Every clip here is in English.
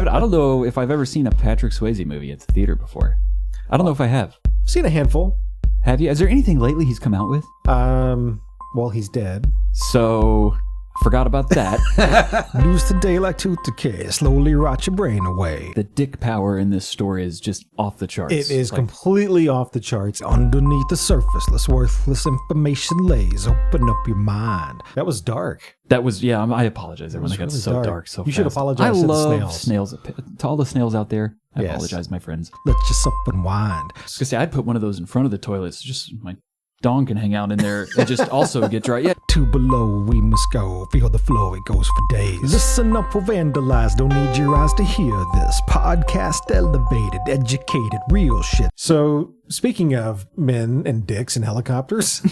I don't know if I've ever seen a Patrick Swayze movie at the theater before. I don't know if I have. I've seen a handful. Have you? Is there anything lately he's come out with? Well, he's dead. So, forgot about that. Lose the day like tooth decay, slowly rot your brain away. The dick power in this story is just off the charts. It is completely off the charts. Underneath the surface, less worthless information lays. Open up your mind. That was dark. That was, yeah, I apologize. Everyone, that got really so dark so fast. You should apologize to the snails. Snails. To all the snails out there, I apologize, my friends. Let yourself unwind. I was going to say, I'd put one of those in front of the toilets. Just my dong can hang out in there and just also get dry. Yeah. Two below, we must go. Feel the flow, it goes for days. Listen up or vandalize. Don't need your eyes to hear this. Podcast elevated, educated, real shit. So, speaking of men and dicks and helicopters,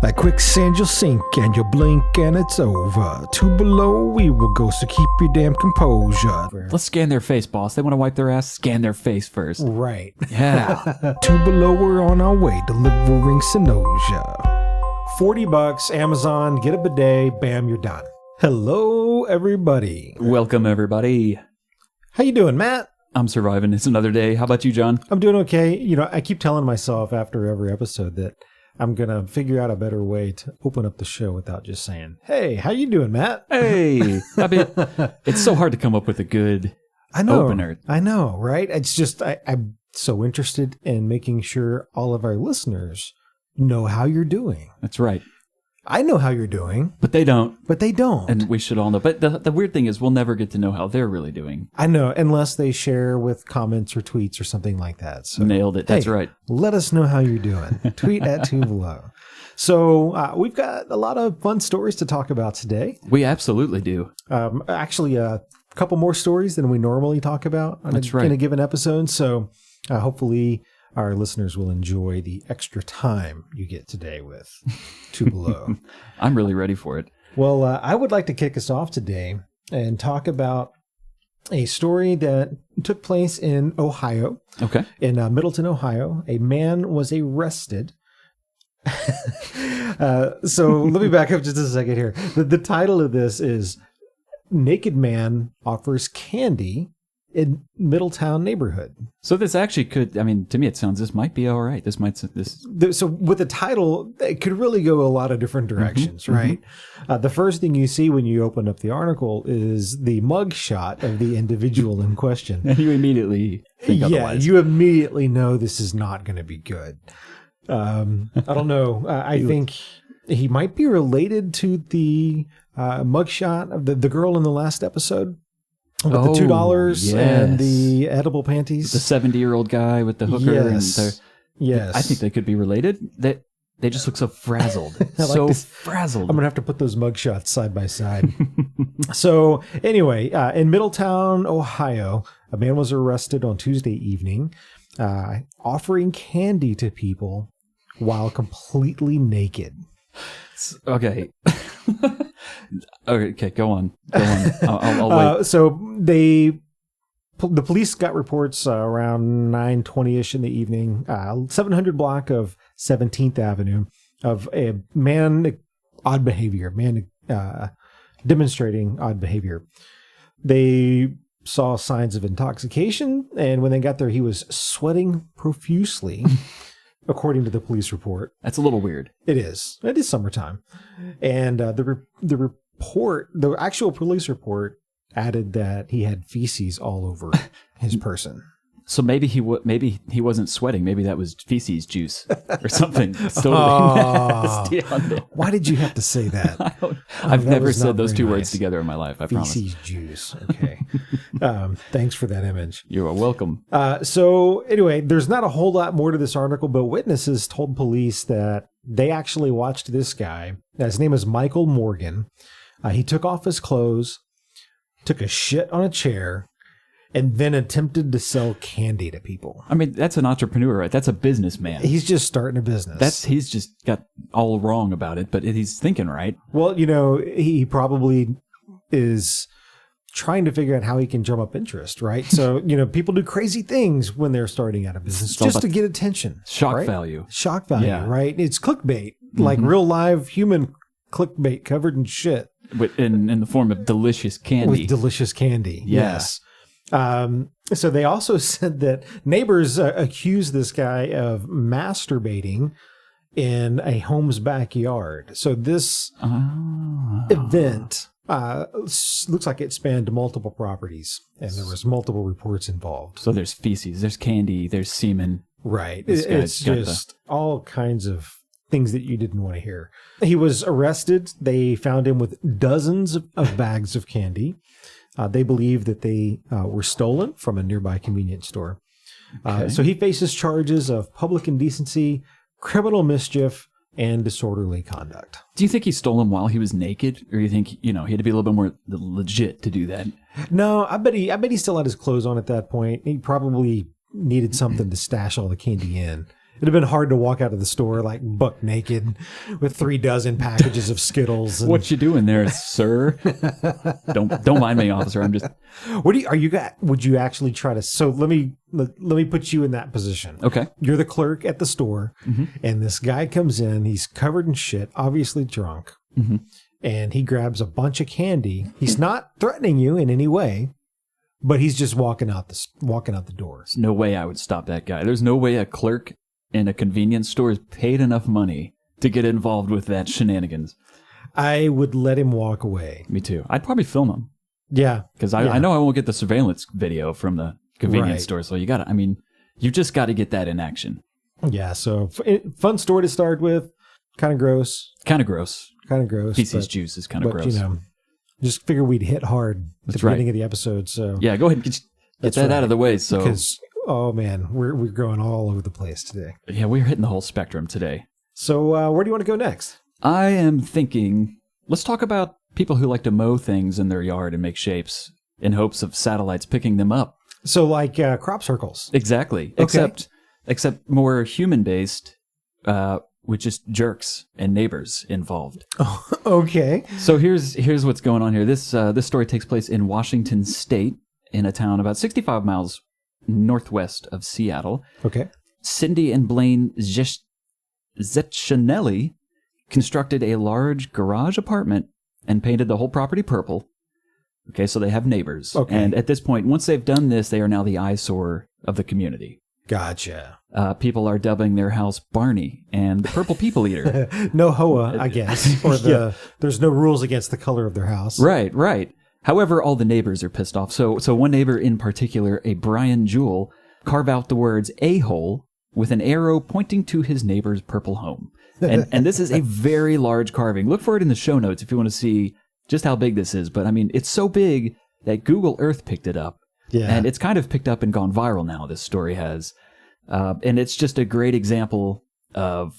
like quicksand you'll sink and you'll blink and it's over. Two below, we will go, so keep your damn composure. Let's scan their face, boss. They want to wipe their ass? Scan their face first. Right. Yeah. Two below, we're on our way, delivering Synosia. $40, Amazon, get a bidet, bam, you're done. Hello, everybody. Welcome, everybody. How you doing, Matt? I'm surviving. It's another day. How about you, John? I'm doing okay. You know, I keep telling myself after every episode that I'm going to figure out a better way to open up the show without just saying, hey, how you doing, Matt? Hey. I mean, it's so hard to come up with a good opener. I know, right? It's just, I'm so interested in making sure all of our listeners know how you're doing. That's right. I know how you're doing. But they don't. And we should all know. But the weird thing is we'll never get to know how they're really doing. I know, unless they share with comments or tweets or something like that. So, nailed it. That's right. Let us know how you're doing. Tweet at Two Below. So we've got a lot of fun stories to talk about today. We absolutely do. Actually, a couple more stories than we normally talk about in a given episode. So hopefully our listeners will enjoy the extra time you get today with Two Below. I'm really ready for it. Well, I would like to kick us off today and talk about a story that took place in Ohio. Okay. In Middleton, Ohio. A man was arrested. So let me back up just a second here. The title of this is Naked Man Offers Candy in Middletown Neighborhood. So this actually could, I mean, to me it sounds, this might be all right. So with the title, it could really go a lot of different directions, right? Mm-hmm. The first thing you see when you open up the article is the mug shot of the individual in question. And you immediately think otherwise. You immediately know this is not going to be good. I don't know. I think he might be related to the mugshot of the girl in the last episode. With the $2 and the edible panties. The 70-year-old guy with the hooker. Yes. I think they could be related. They just look so frazzled. Frazzled. I'm going to have to put those mugshots side by side. So anyway, in Middletown, Ohio, a man was arrested on Tuesday evening offering candy to people while completely naked. Okay. Okay, go on. I'll wait. So the police got reports around 9:20ish in the evening, 700 block of 17th Avenue, of a man demonstrating odd behavior. They saw signs of intoxication, and when they got there, he was sweating profusely. According to the police report. That's a little weird. It is. It is summertime. And the actual police report added that he had feces all over his person. So maybe he wasn't sweating. Maybe that was feces juice or something. Totally. Why did you have to say that? I've never said those two words together in my life. I promise. Feces juice. Okay. Thanks for that image. You are welcome. So anyway, there's not a whole lot more to this article, but witnesses told police that they actually watched this guy. His name is Michael Morgan. He took off his clothes, took a shit on a chair, and then attempted to sell candy to people. I mean, that's an entrepreneur, right? That's a businessman. He's just starting a business. He's just got all wrong about it, but he's thinking right. Well, you know, he probably is trying to figure out how he can drum up interest, right? So, you know, people do crazy things when they're starting out a business just to get attention. Shock value, right? It's clickbait, like real live human clickbait covered in shit. In the form of delicious candy. With delicious candy, Yeah. yes. So they also said that neighbors accused this guy of masturbating in a home's backyard. So this event looks like it spanned multiple properties, and there was multiple reports involved. So there's feces, there's candy, there's semen. Right. This It's guy's got just all kinds of things that you didn't want to hear. He was arrested. They found him with dozens of bags of candy. They believe that they were stolen from a nearby convenience store. Okay. So he faces charges of public indecency, criminal mischief, and disorderly conduct. Do you think he stole them while he was naked? Or do you think, he had to be a little bit more legit to do that? No, I bet he still had his clothes on at that point. He probably needed something to stash all the candy in. It'd have been hard to walk out of the store like buck naked with 36 packages of Skittles. And... What you doing there, sir? Don't mind me, officer. I'm just. Would you actually try to? So let me put you in that position. Okay. You're the clerk at the store, and this guy comes in. He's covered in shit, obviously drunk, and he grabs a bunch of candy. He's not threatening you in any way, but he's just walking out the door. There's no way I would stop that guy. There's no way a clerk in a convenience store is paid enough money to get involved with that shenanigans. I would let him walk away. Me too. I'd probably film him. Yeah. Because I know I won't get the surveillance video from the convenience Right. store. So you just got to get that in action. Yeah. So fun story to start with. Kind of gross. Kind of gross. Feces but- juice is kind of but, gross. Just figure we'd hit hard at That's the right. beginning of the episode. So Yeah, go ahead and get That's that right. out of the way. So because oh man, we're going all over the place today. yeah, we're hitting the whole spectrum today. So where do you want to go next? I am thinking, let's talk about people who like to mow things in their yard and make shapes in hopes of satellites picking them up. So like crop circles. Exactly. Okay. Except more human-based, with just jerks and neighbors involved. Okay. So here's what's going on here. This story takes place in Washington State, in a town about 65 miles northwest of Seattle. Okay. Cindy and Blaine Zechinelli constructed a large garage apartment and painted the whole property purple. Okay, so they have neighbors. Okay. And at this point, once they've done this, they are now the eyesore of the community. Gotcha. People are dubbing their house Barney and the Purple People Eater. No hoa, I guess. Or there's no rules against the color of their house. Right. However, all the neighbors are pissed off. So one neighbor in particular, a Brian Jewell, carved out the words "a-hole" with an arrow pointing to his neighbor's purple home. And this is a very large carving. Look for it in the show notes if you want to see just how big this is. But I mean, it's so big that Google Earth picked it up. Yeah. And it's kind of picked up and gone viral now, this story has. And it's just a great example of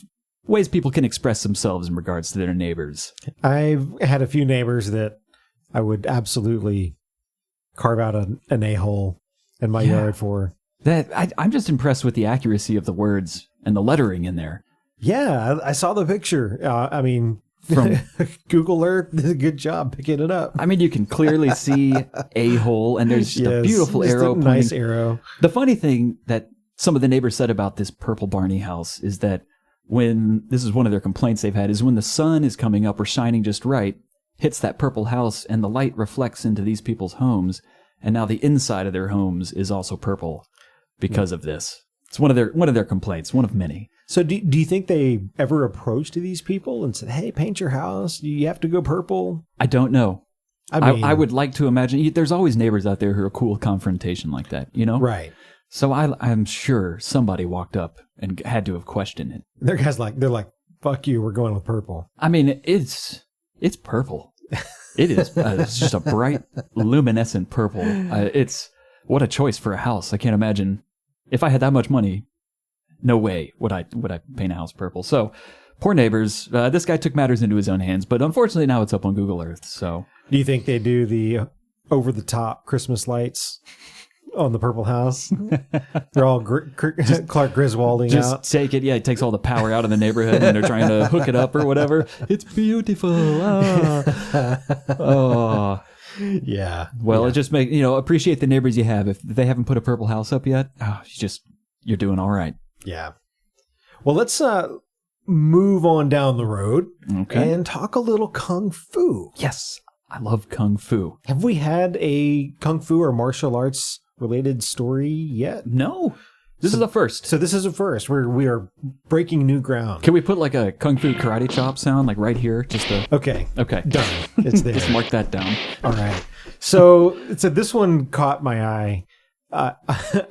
ways people can express themselves in regards to their neighbors. I've had a few neighbors that I would absolutely carve out an a-hole in my yard for. I'm just impressed with the accuracy of the words and the lettering in there. Yeah, I saw the picture. I mean, From Google Earth did a good job picking it up. I mean, you can clearly see a hole, and there's just a beautiful just arrow. a nice pointing. arrow. The funny thing that some of the neighbors said about this purple Barney house is that this is one of their complaints they've had, is when the sun is coming up or shining just right, hits that purple house, and the light reflects into these people's homes, and now the inside of their homes is also purple because of this. It's one of their complaints, one of many. So do you think they ever approached these people and said, hey, paint your house? Do you have to go purple? I don't know. I mean, I would like to imagine there's always neighbors out there who are cool with confrontation like that, Right. So I'm sure somebody walked up and had to have questioned it. They're like, fuck you, we're going with purple. I mean, it's purple. It is. It's just a bright, luminescent purple. It's what a choice for a house. I can't imagine if I had that much money. No way would I paint a house purple. So poor neighbors. This guy took matters into his own hands, but unfortunately now it's up on Google Earth. So Do you think they do the over-the-top Christmas lights on the purple house? They're all Clark Griswolding just out. take it. Yeah, it takes all the power out of the neighborhood and they're trying to hook it up or whatever. It's beautiful. Oh. Yeah. Well, yeah. it just make appreciate the neighbors you have. If they haven't put a purple house up yet, you're doing all right. Yeah. Well, let's move on down the road Okay. and talk a little kung fu. Yes. I love Kung Fu. Have we had a Kung Fu or martial arts related story yet? No. This is a first. So this is a first. We are breaking new ground. Can we put like a Kung Fu karate chop sound like right here? Just a Okay. Okay. Done. It's there. Just mark that down. All right. So this one caught my eye.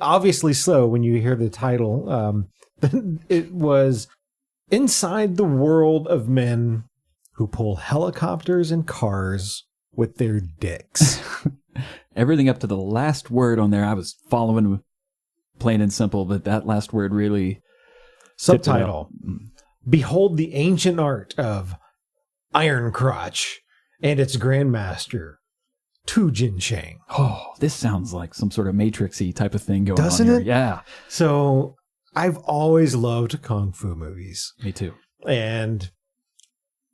Obviously so when you hear the title. It was Inside the World of Men Who Pull Helicopters and Cars with Their Dicks. Everything up to the last word on there, I was following plain and simple, but that last word really... Subtitle. Behold the ancient art of Iron Crotch and its grandmaster, Tu Jin Chang. Oh, this sounds like some sort of Matrix-y type of thing going Doesn't on here. it? Yeah. So I've always loved Kung Fu movies. Me too. And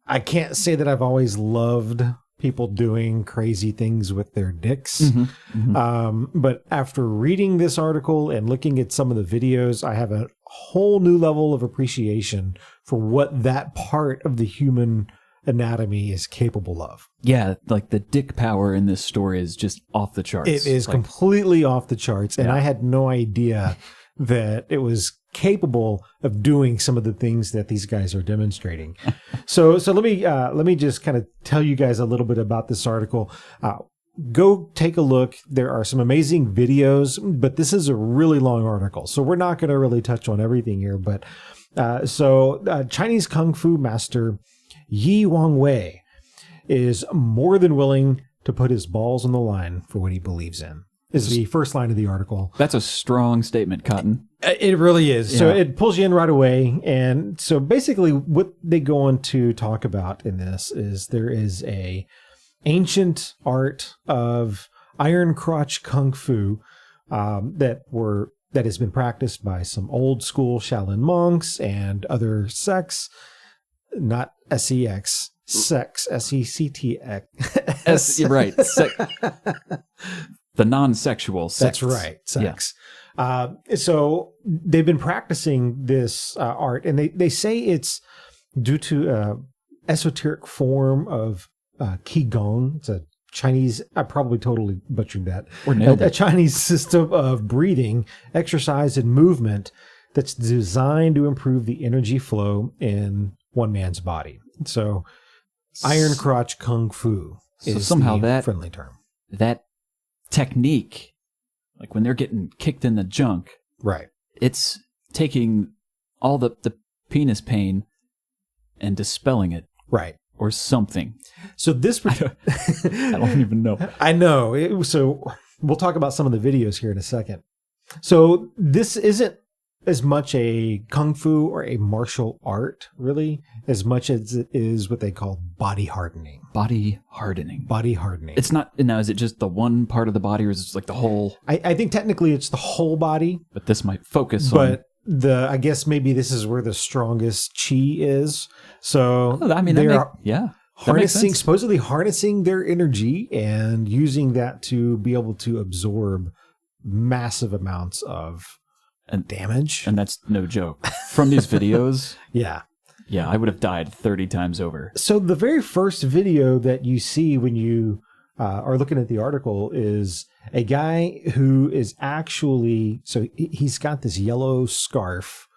I can't say that I've always loved people doing crazy things with their dicks. But after reading this article and looking at some of the videos, I have a whole new level of appreciation for what that part of the human anatomy is capable of. Yeah, like the dick power in this story is just off the charts. It is completely off the charts. And I had no idea that it was capable of doing some of the things that these guys are demonstrating. So let me just kind of tell you guys a little bit about this article. Go take a look. There are some amazing videos, but this is a really long article, so we're not going to really touch on everything here. But Chinese Kung Fu master Yi Wangwei is more than willing to put his balls on the line for what he believes in. Is the first line of the article. That's a strong statement, Cotton. It really is. Yeah. So it pulls you in right away. And so basically what they go on to talk about in this is there is a ancient art of Iron Crotch Kung Fu that has been practiced by some old school Shaolin monks and other sects, not SEX, sex, SECTX. Right. The non-sexual sex. That's right, sex. Yeah. So they've been practicing this art, and they say it's due to esoteric form of Qigong. It's a Chinese, I probably totally butchered that. Or nailed it. A Chinese system of breathing, exercise, and movement that's designed to improve the energy flow in one man's body. So Iron Crotch Kung Fu is somehow the that friendly term. That technique, like when they're getting kicked in the junk, right? It's taking all the penis pain and dispelling it, right, or something. So this, I don't even know. I know. So we'll talk about some of the videos here in a second. So this isn't as much a kung fu or a martial art, really, as much as it is what they call body hardening. Body hardening. Body hardening. It's not, now is it just the one part of the body, or is it like the whole? I think technically it's the whole body. But this might focus on. But I guess maybe this is where the strongest chi is. So I mean, supposedly harnessing their energy and using that to be able to absorb massive amounts of damage. And that's no joke. From these videos, yeah, I would have died 30 times over. So the very first video that you see when you are looking at the article is a guy who is actually, so he's got this yellow scarf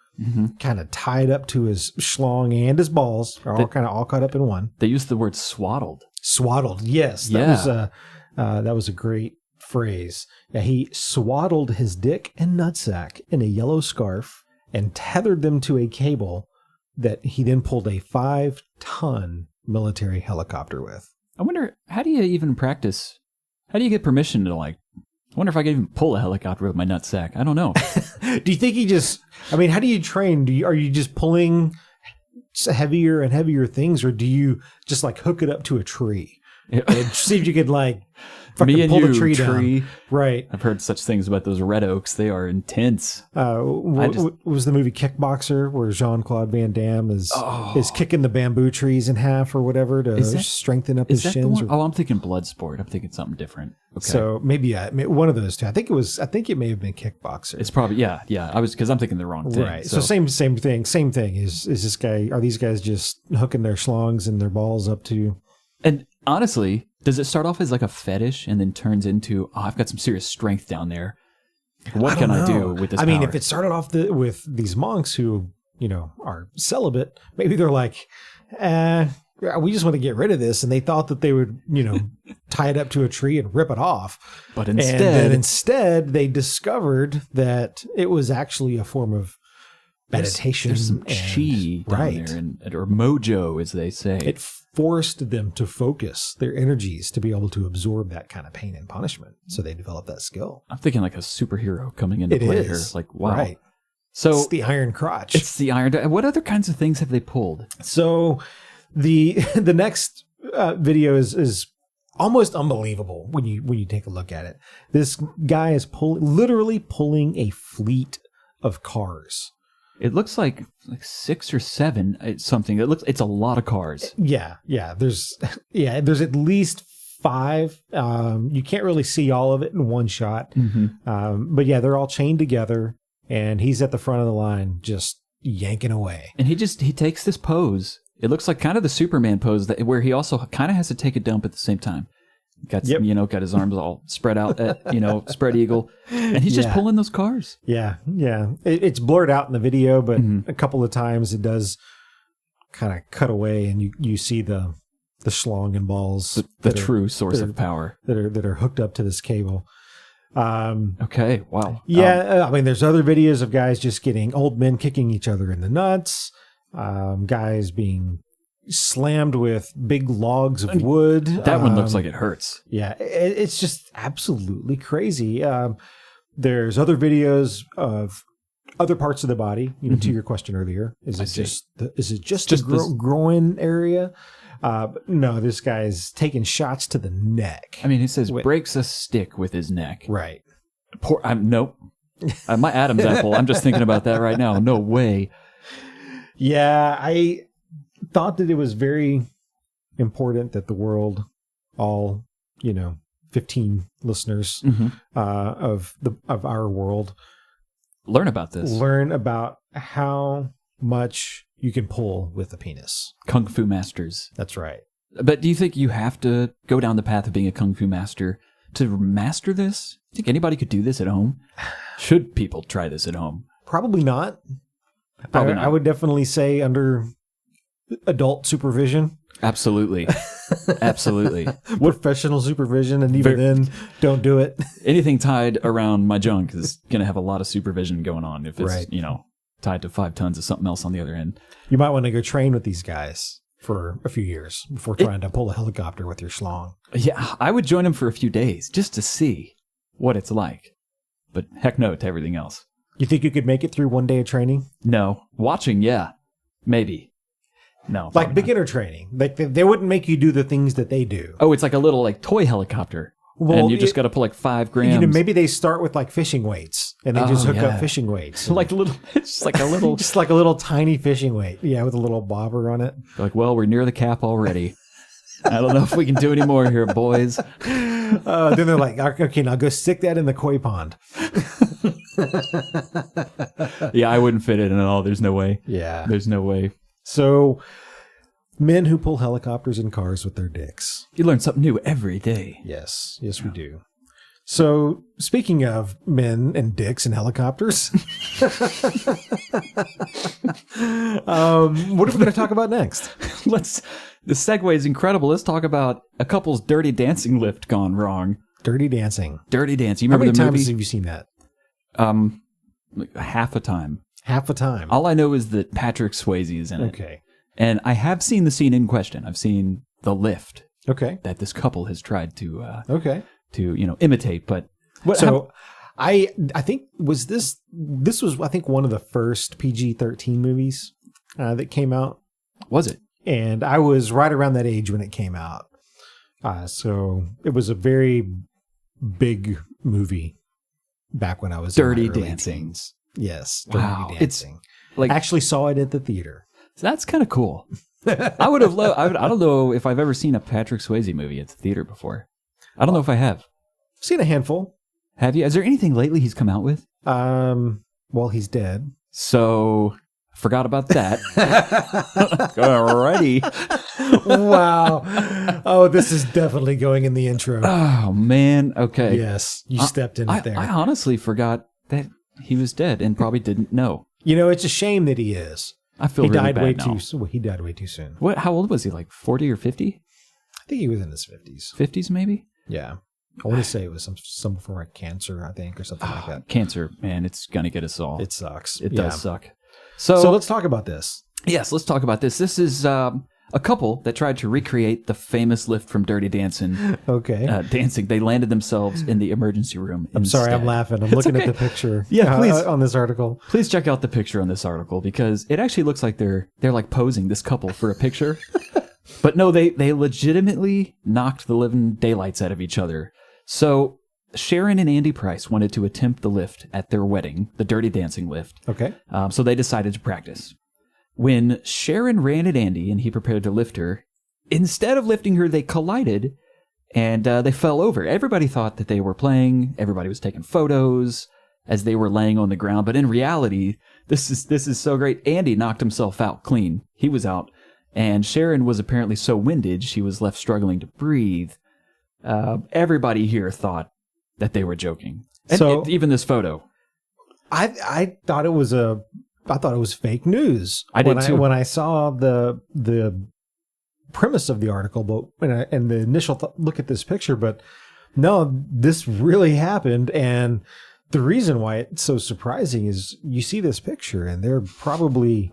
kind of tied up to his schlong and his balls, are all caught up in one. They use the word swaddled. Swaddled, yes. That was a great phrase. Yeah, he swaddled his dick and nutsack in a yellow scarf and tethered them to a cable that he then pulled a 5-ton military helicopter with. I wonder, how do you even practice? How do you get permission to I wonder if I could even pull a helicopter with my nutsack. I don't know. Do you think how do you train? Are you just pulling heavier and heavier things, or do you just hook it up to a tree and see if you could fucking pull the tree down? Right. I've heard such things about those red oaks. They are intense. What was the movie Kickboxer, where Jean-Claude Van Damme is kicking the bamboo trees in half or whatever to strengthen up his shins? I'm thinking Bloodsport. I'm thinking something different. Okay. So maybe one of those two. I think it may have been Kickboxer. It's probably because I'm thinking the wrong thing. Right. So same thing. Same thing. Is this guy? Are these guys just hooking their schlongs and their balls up to? And honestly, Does it start off as like a fetish and then turns into, oh, I've got some serious strength down there. What can I do with this I mean, power? if it started off with these monks who, are celibate, maybe they're like, we just want to get rid of this. And they thought that they would, tie it up to a tree and rip it off. But And then instead they discovered that it was actually a form of meditation. There's some chi down there, or mojo, as they say. It forced them to focus their energies to be able to absorb that kind of pain and punishment. So they developed that skill. I'm thinking like a superhero coming into play here. Like, wow. Right. So it's the Iron Crotch. It's the Iron. What other kinds of things have they pulled? So the next video is almost unbelievable when you take a look at it. This guy is literally pulling a fleet of cars. It looks like 6 or 7 something. It's a lot of cars. Yeah. There's at least 5. You can't really see all of it in one shot. Mm-hmm. But yeah, they're all chained together, and he's at the front of the line just yanking away. And he takes this pose. It looks like kind of the Superman pose where he also kind of has to take a dump at the same time. Got his arms all spread out, spread eagle, and he's just pulling those cars. Yeah. It's blurred out in the video, but a couple of times it does kind of cut away, and you see the schlong and balls, the true source of power that are hooked up to this cable. Okay, wow. Yeah, I mean, there's other videos of guys just getting old men kicking each other in the nuts, guys being slammed with big logs of wood. That one looks like it hurts. Yeah, it's just absolutely crazy. There's other videos of other parts of the body. To your question earlier, is it just the groin area? No, this guy's taking shots to the neck. I mean, he says breaks a stick with his neck. Right. Nope. My Adam's apple. I'm just thinking about that right now. No way. Yeah, I thought that it was very important that the world, all 15 listeners of our world, learn about this. Learn about how much you can pull with a penis. Kung Fu masters. That's right. But do you think you have to go down the path of being a Kung Fu master to master this? Do you think anybody could do this at home? Should people try this at home? Probably not. Probably not. I would definitely say under adult supervision. Absolutely. Absolutely. Professional supervision, and even then, don't do it. Anything tied around my junk is going to have a lot of supervision going on if it's, tied to 5 tons of something else on the other end. You might want to go train with these guys for a few years before trying to pull a helicopter with your schlong. Yeah, I would join them for a few days just to see what it's like. But heck no to everything else. You think you could make it through one day of training? No. Watching, yeah. Maybe. No. Like beginner training. Like they wouldn't make you do the things that they do. Oh, it's like a little toy helicopter. Well, and you just got to pull 5 grams. Maybe they start with fishing weights, and they just hook up fishing weights. It's like a little, just like a little tiny fishing weight. Yeah, with a little bobber on it. Like, well, we're near the cap already. I don't know if we can do any more here, boys. Then they're like, okay, now go stick that in the koi pond. Yeah, I wouldn't fit it in at all. There's no way. Yeah. There's no way. So, men who pull helicopters and cars with their dicks. You learn something new every day. Yes, we do. So, speaking of men and dicks and helicopters, what are we going to talk about next? The segue is incredible. Let's talk about a couple's dirty dancing lift gone wrong. Dirty Dancing. Dirty Dancing. You remember How many the times movie? have you seen that? Half a time. Half a time. All I know is that Patrick Swayze is in it. Okay. And I have seen the scene in question. I've seen the lift. Okay. That this couple has tried to imitate, but I think this was I think one of the first PG-13 movies that came out. Was it? And I was right around that age when it came out. So it was a very big movie back when I was Dirty in my early Dancing. teens. Yes. Wow. Dirty Dancing. It's like, actually saw it at the theater. That's kind of cool. I would have loved. I don't know if I've ever seen a Patrick Swayze movie at the theater before. I don't know if I have. Seen a handful. Have you? Is there anything lately he's come out with? Well, he's dead. So Forgot about that. Alrighty. Wow. Oh, this is definitely going in the intro. Oh, man. Okay. Yes, you stepped in it there. I honestly forgot that he was dead and probably didn't know. You know, it's a shame that he is. I feel he really died bad way now. He died way too soon. What? How old was he? Like 40 or 50? I think he was in his 50s. 50s, maybe? Yeah. I want to say it was some form of cancer, I think, or something like that. Cancer, man, it's going to get us all. It sucks. It Yeah. does suck. So let's talk about this. Yes, let's talk about this. This is a couple that tried to recreate the famous lift from Dirty Dancing. Okay. Dancing. They landed themselves in the emergency room. I'm sorry, I'm laughing. I'm looking at the picture. Yeah, please. On this article. Please check out the picture on this article because it actually looks like they're like posing, this couple, for a picture. But no, they legitimately knocked the living daylights out of each other. So Sharon and Andy Price wanted to attempt the lift at their wedding, the Dirty Dancing lift. Okay. So they decided to practice. When Sharon ran at Andy and he prepared to lift her, instead of lifting her, they collided and they fell over. Everybody thought that they were playing. Everybody was taking photos as they were laying on the ground. But in reality, this is so great. Andy knocked himself out clean. He was out. And Sharon was apparently so winded, she was left struggling to breathe. Everybody here thought that they were joking. And even this photo. I thought it was fake news. I did too. When I saw the premise of the article, and the initial look at this picture, but no, this really happened. And the reason why it's so surprising is you see this picture, and they're probably.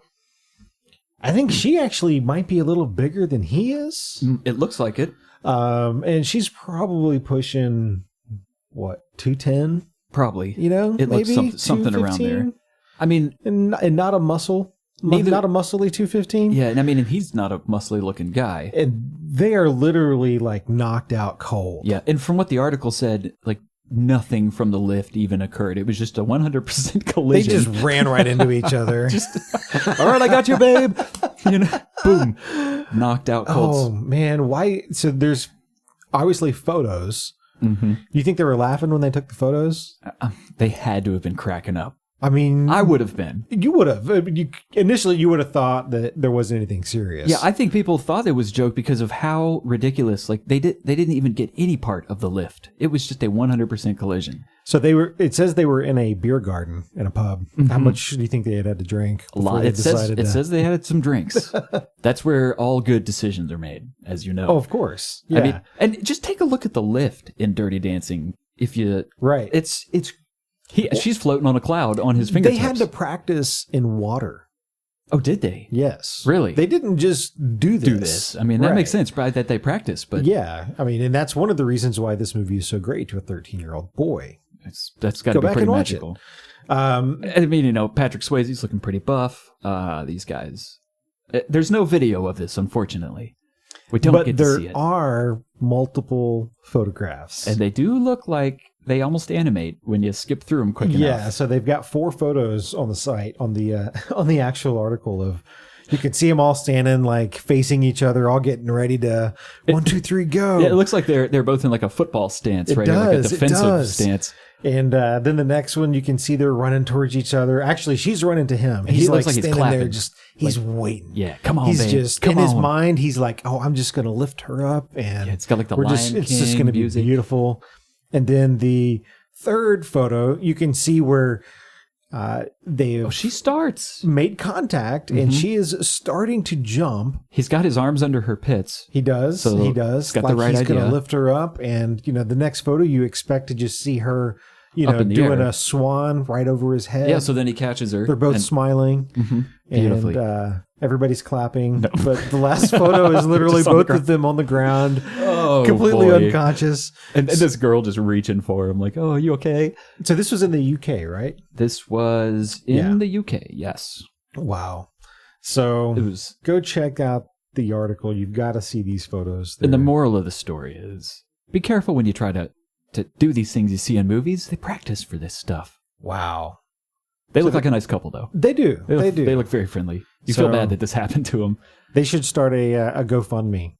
I think she actually might be a little bigger than he is. It looks like it. And she's probably pushing, 210? Probably. You know, it maybe looks something around there. I mean, and not a muscly 215. Yeah, and I mean, and he's not a muscly looking guy. And they are literally like knocked out cold. Yeah, and from what the article said, like nothing from the lift even occurred. It was just a 100% collision. They just ran right into each other. All right, I got you, babe. Boom, knocked out cold. Oh man, why? So there's obviously photos. Mm-hmm. You think they were laughing when they took the photos? They had to have been cracking up. I mean, I would have been. You would have. Initially, you would have thought that there wasn't anything serious. Yeah, I think people thought it was a joke because of how ridiculous. Like they didn't even get any part of the lift. It was just a 100% collision. So it says they were in a beer garden in a pub. Mm-hmm. How much do you think they had to drink? A lot. It says they had some drinks. That's where all good decisions are made, as you know. Oh, of course. Yeah. I mean, and just take a look at the lift in Dirty Dancing. Right. She's floating on a cloud on his fingertips. They had to practice in water. Oh, did they? Yes. Really? They didn't just do this. I mean, that makes sense, right? That they practice, but yeah. I mean, and that's one of the reasons why this movie is so great to a 13-year-old boy. That's got to be pretty magical. I mean, Patrick Swayze's looking pretty buff. These guys. There's no video of this, unfortunately. We don't get to see it. But there are multiple photographs. And they do look like they almost animate when you skip through them quick enough. Yeah, so they've got 4 photos on the site, on the actual article of, you can see them all standing like facing each other, all getting ready to 1, 2, 3, go. Yeah, it looks like they're both in like a football stance, right? Like a defensive stance. And then the next one, you can see they're running towards each other. Actually, she's running to him. He's like standing there, he's waiting. Yeah, come on, he's babe. Just in his mind, he's like, "Oh, I'm just gonna lift her up," and it's got like the Lion King it's just gonna be beautiful. And then the third photo, you can see where she starts made contact, and she is starting to jump. He's got his arms under her pits. He does. So he does. Got the right idea. He's going to lift her up, and the next photo, you expect to just see her, doing a swan right over his head. Yeah. So then he catches her. They're both smiling, beautifully. and everybody's clapping. No. But the last photo is literally both of them on the ground, completely unconscious. And this girl just reaching for him, like, "Oh, are you okay?" So this was in the UK, right? This was in the UK. Yes. Wow. So go check out the article. You've got to see these photos. And the moral of the story is, be careful when you try to do these things you see in movies. They practice for this stuff. Wow. They look like a nice couple, though. They do. They do. They look very friendly. You feel bad that this happened to them. They should start a GoFundMe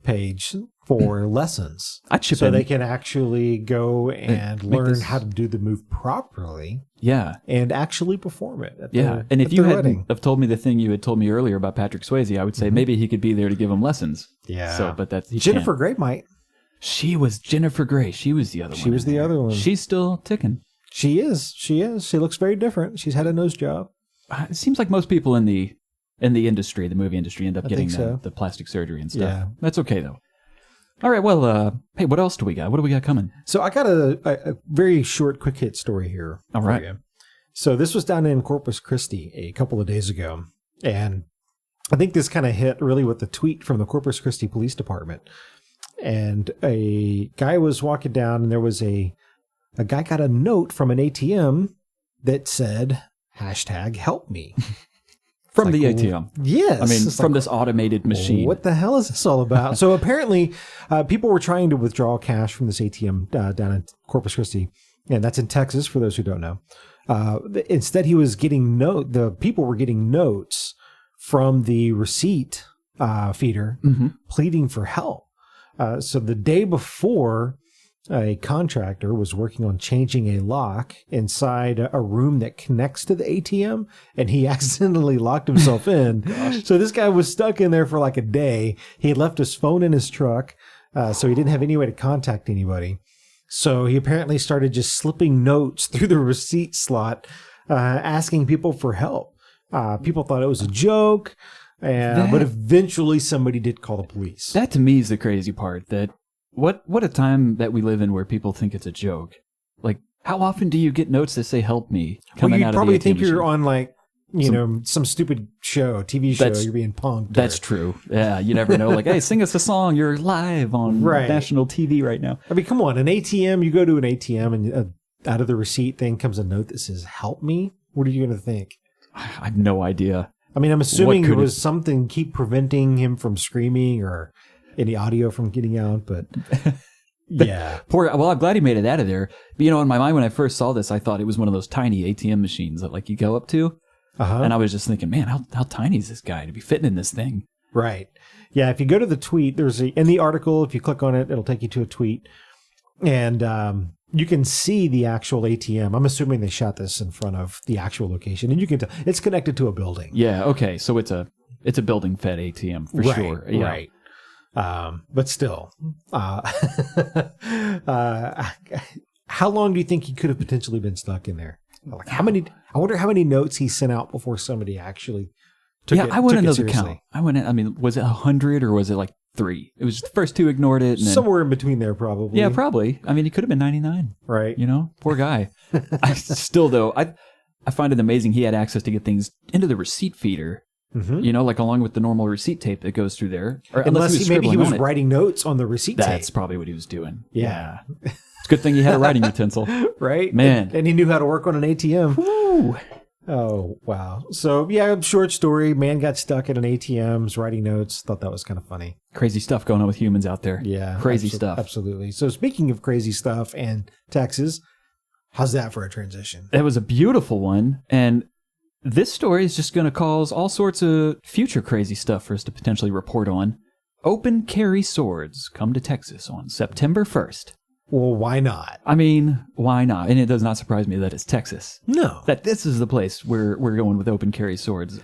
page for lessons. I'd chip so in. they can actually go and Make learn this- how to do the move properly Yeah. and actually perform it. At Yeah. their, And if at you their had wedding. have told me the thing you had told me earlier about Patrick Swayze, I would say maybe he could be there to give him lessons. Yeah. So, but that's Jennifer Grey might. She was Jennifer Grey. She was the other one. She was the other one. She's still ticking. She is. She looks very different. She's had a nose job. It seems like most people in the industry, the movie industry, end up I getting think so. the plastic surgery and stuff. Yeah. That's okay though. All right. Well, hey, what else do we got? What do we got coming? So I got a very short, quick hit story here. All for right. you. So this was down in Corpus Christi a couple of days ago. And I think this kind of hit really with the tweet from the Corpus Christi Police Department. And a guy was walking down and there was a guy got a note from an ATM that said, #help me. From It's the like, ATM. Yes. I mean, It's from like, this automated machine. what the hell is this all about? So apparently, people were trying to withdraw cash from this ATM down in Corpus Christi, and that's in Texas. For those who don't know, instead he was getting the people were getting notes from the receipt feeder pleading for help. So the day before, a contractor was working on changing a lock inside a room that connects to the ATM, and he accidentally locked himself in. So this guy was stuck in there for like a day. He had left his phone in his truck, so he didn't have any way to contact anybody. So he apparently started just slipping notes through the receipt slot, asking people for help. People thought it was a joke, but eventually somebody did call the police. That to me is the crazy part. That what a time that we live in where people think it's a joke. Like, how often do you get notes that say "help me" coming you out of probably the ATM think you're machine? on like some stupid show, TV show. You're being punked. That's true. Yeah, you never know. Like, hey, sing us a song. You're live on national TV right now. I mean, come on, an ATM. You go to an ATM and out of the receipt thing comes a note that says "help me." What are you going to think? I have no idea. I mean, I'm assuming could it was something keep preventing him from screaming or any audio from getting out, but yeah. Well, I'm glad he made it out of there. But, in my mind when I first saw this, I thought it was one of those tiny ATM machines that like you go up to. And I was just thinking, man, how tiny is this guy to be fitting in this thing? Right. Yeah. If you go to the tweet, in the article, if you click on it, it'll take you to a tweet, and you can see the actual ATM. I'm assuming they shot this in front of the actual location, and you can tell it's connected to a building. Yeah. Okay. So it's a building fed ATM for sure. Yeah. Right. But still, how long do you think he could have potentially been stuck in there? Like I wonder how many notes he sent out before somebody actually took it. I want to know the seriously. count. Was it 100 or was it like 3? It was the first 2 ignored it. And then, Somewhere in between there, probably. yeah, probably. I mean, he could have been 99. Right. Poor guy. I still though, I find it amazing he had access to get things into the receipt feeder. Like along with the normal receipt tape that goes through there. Or Unless maybe he was on it. writing notes on the receipt tape. That's probably what he was doing. Yeah. It's a good thing he had a writing utensil. Right? Man. And he knew how to work on an ATM. Woo. Oh, wow. So, yeah, short story. Man got stuck at an ATM, was writing notes. Thought that was kind of funny. Crazy stuff going on with humans out there. Yeah. Crazy stuff. Absolutely. So, speaking of crazy stuff and Texas, how's that for a transition? It was a beautiful one. And this story is just going to cause all sorts of future crazy stuff for us to potentially report on. Open carry swords come to Texas on September 1st. Well, why not? I mean, why not? And it does not surprise me that it's Texas. No. That this is the place where we're going with open carry swords.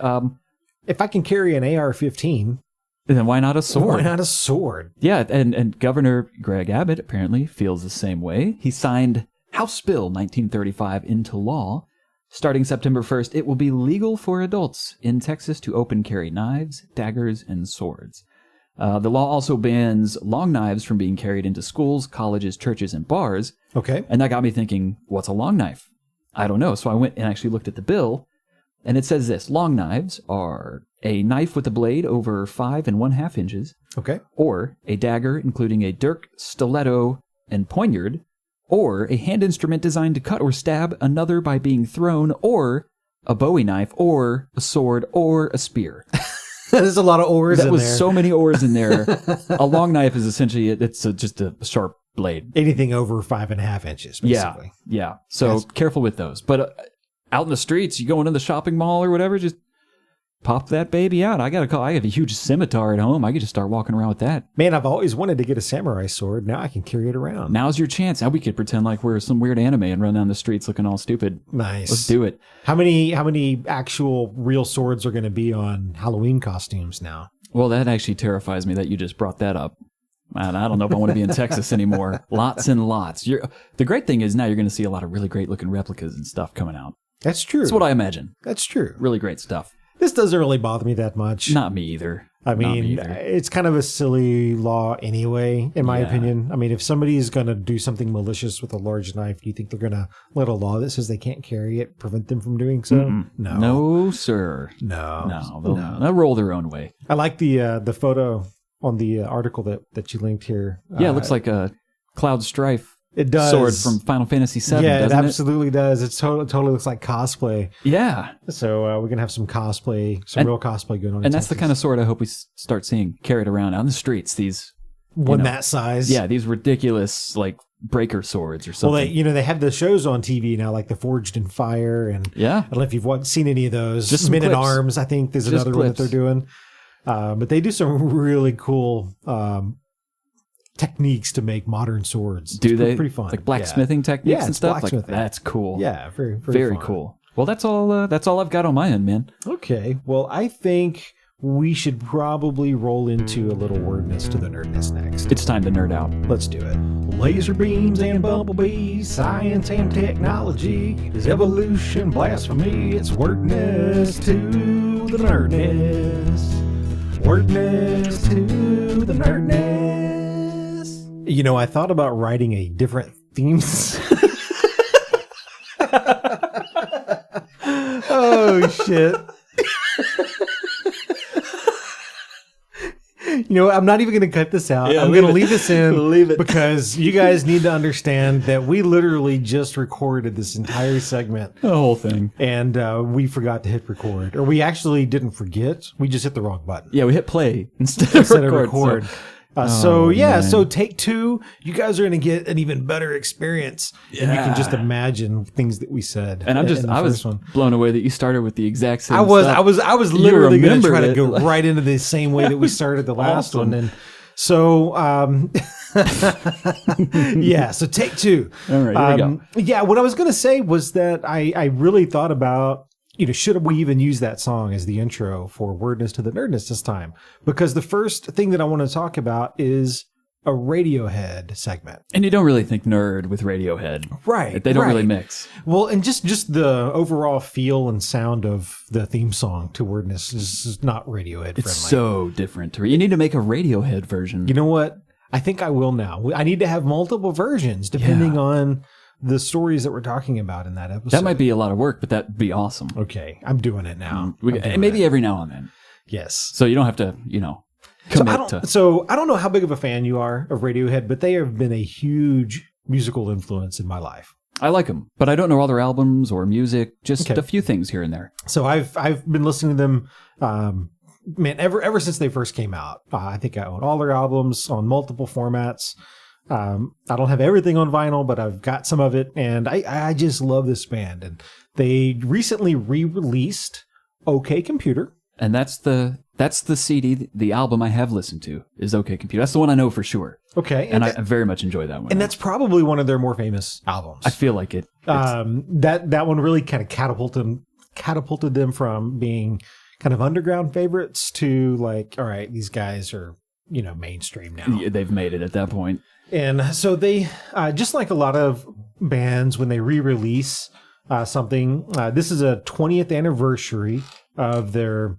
If I can carry an AR-15, then why not a sword? why not a sword? Yeah, and Governor Greg Abbott apparently feels the same way. He signed House Bill 1935 into law. Starting September 1st, it will be legal for adults in Texas to open carry knives, daggers, and swords. The law also bans long knives from being carried into schools, colleges, churches, and bars. Okay. And that got me thinking, what's a long knife? I don't know. So I went and actually looked at the bill, and it says this. Long knives are a knife with a blade over 5 1/2 inches, Okay. or a dagger including a dirk, stiletto, and poignard, or a hand instrument designed to cut or stab another by being thrown, or a Bowie knife, or a sword, or a spear. There's a lot of oars in there. That was so many oars in there. A long knife is essentially, just a sharp blade. Anything over 5 1/2 inches, basically. Yeah. So careful with those. But out in the streets, you go into the shopping mall or whatever, just pop that baby out. I have a huge scimitar at home. I could just start walking around with that. Man, I've always wanted to get a samurai sword. Now I can carry it around. Now's your chance. Now we could pretend like we're some weird anime and run down the streets looking all stupid. Nice. Let's do it. How many actual real swords are going to be on Halloween costumes now? Well, that actually terrifies me that you just brought that up. Man, I don't know if I want to be in Texas anymore. Lots and lots. The great thing is now you're going to see a lot of really great looking replicas and stuff coming out. That's true. That's what I imagine. That's true. Really great stuff. This doesn't really bother me that much. Not me either. I mean, it's kind of a silly law anyway, in my opinion. I mean, if somebody is going to do something malicious with a large knife, do you think they're going to let a law that says they can't carry it prevent them from doing so? Mm-mm. No. No, sir. No. They'll roll their own way. I like the photo on the article that you linked here. Yeah, it looks like a Cloud Strife it does. Sword from Final Fantasy VII, yeah, doesn't it absolutely does. It totally looks like cosplay. Yeah. So we're going to have some cosplay, real cosplay going on. And that's the kind of sword I hope we start seeing carried around out in the streets. These that size. Yeah, these ridiculous like breaker swords or something. Well, they have the shows on TV now, like the Forged in Fire, and I don't know if you've seen any of those. Just Men at Arms, I think there's another one that they're doing. But they do some really cool techniques to make modern swords. Do they? Pretty fun. Like blacksmithing techniques and stuff? Blacksmithing. Like, that's cool. Yeah, very cool. Well, that's all I've got on my end, man. Okay. Well, I think we should probably roll into a little wordness to the nerdness next. It's time to nerd out. Let's do it. Laser beams and bumblebees, science and technology. Is evolution blasphemy? It's wordness to the nerdness. Wordness to the nerdness. I thought about writing a different theme. Oh, shit. I'm not even going to cut this out. I'm going to leave this in because you guys need to understand that we literally just recorded this entire segment. The whole thing. And we forgot to hit record. Or we actually didn't forget. We just hit the wrong button. Yeah, we hit play instead of record. So take two. You guys are going to get an even better experience. Yeah. And you can just imagine things that we said. And I was blown away that you started with the exact same stuff. I was literally going to try to go right into the same way that we started the last one. And so, so take two. All right, here we go. Yeah, what I was going to say was that I really thought about, should we even use that song as the intro for Wordness to the Nerdness this time? Because the first thing that I want to talk about is a Radiohead segment. And you don't really think nerd with Radiohead. Right. They don't really mix. Well, and just the overall feel and sound of the theme song to Wordness is not Radiohead friendly. It's so different. You need to make a Radiohead version. You know what? I think I will now. I need to have multiple versions depending on the stories that we're talking about in that episode. That might be a lot of work, but that'd be awesome. Okay, I'm doing it now. Maybe every now and then. Yes. So you don't have to, commit to. So I don't know how big of a fan you are of Radiohead, but they have been a huge musical influence in my life. I like them, but I don't know all their albums or music, just a few things here and there. So I've been listening to them, ever since they first came out. I think I own all their albums on multiple formats. I don't have everything on vinyl, but I've got some of it, and I just love this band. And they recently re-released OK Computer. And that's the CD, the album I have listened to is OK Computer. That's the one I know for sure. Okay. And I very much enjoy that one. And that's probably one of their more famous albums. I feel like it. That one really kind of catapulted them from being kind of underground favorites to like, all right, these guys are, mainstream now. Yeah, they've made it at that point. And so they, just like a lot of bands, when they re-release something, this is a 20th anniversary of their,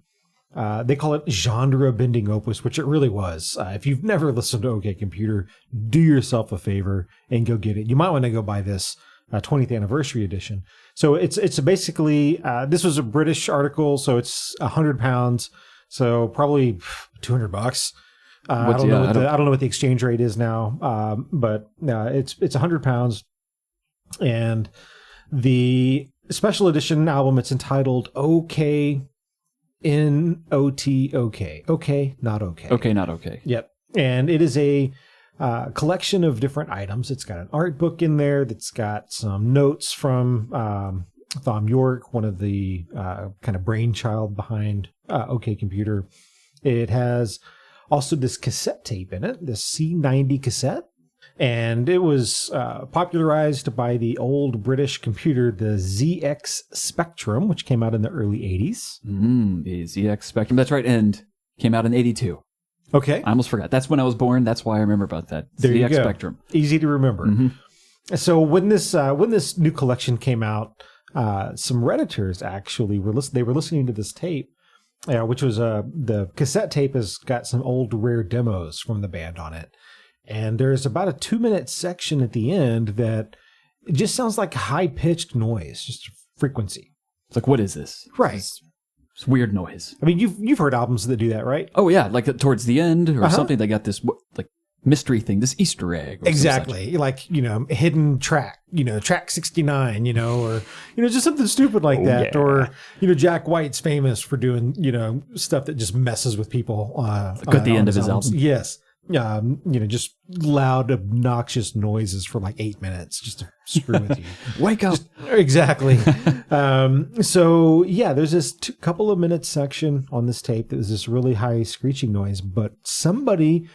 they call it genre-bending opus, which it really was. If you've never listened to OK Computer, do yourself a favor and go get it. You might want to go buy this 20th anniversary edition. So it's basically, this was a British article, so it's 100 pounds, so probably $200. I don't know what the exchange rate is now, but it's 100 pounds, and the special edition album, it's entitled OK N-O-T-OK. OK, not OK. OK, not OK. Yep. And it is a collection of different items. It's got an art book in there that's got some notes from Thom Yorke, one of the kind of brainchild behind OK Computer. It has also this cassette tape in it, this C90 cassette. And it was popularized by the old British computer, the ZX Spectrum, which came out in the early 80s. The ZX Spectrum. That's right. And came out in 82. Okay. I almost forgot. That's when I was born. That's why I remember about that. There you ZX go. Spectrum. Easy to remember. Mm-hmm. So when this new collection came out, some Redditors actually were listening to this tape, which was the cassette tape has got some old rare demos from the band on it. And there's about a 2-minute section at the end that it just sounds like high-pitched noise, just frequency. It's like, what is this? Right. It's weird noise. I mean, you've heard albums that do that, right? Oh, yeah. Like towards the end or something, they got this like mystery thing, this Easter egg. Or exactly. Like, hidden track, track 69, or, just something stupid like that. Yeah. Or, Jack White's famous for doing, stuff that just messes with people. At the end of his album. Yes. Just loud, obnoxious noises for like 8 minutes just to screw with you. Wake up. Exactly. So yeah, there's this couple of minutes section on this tape that was this really high screeching noise, but somebody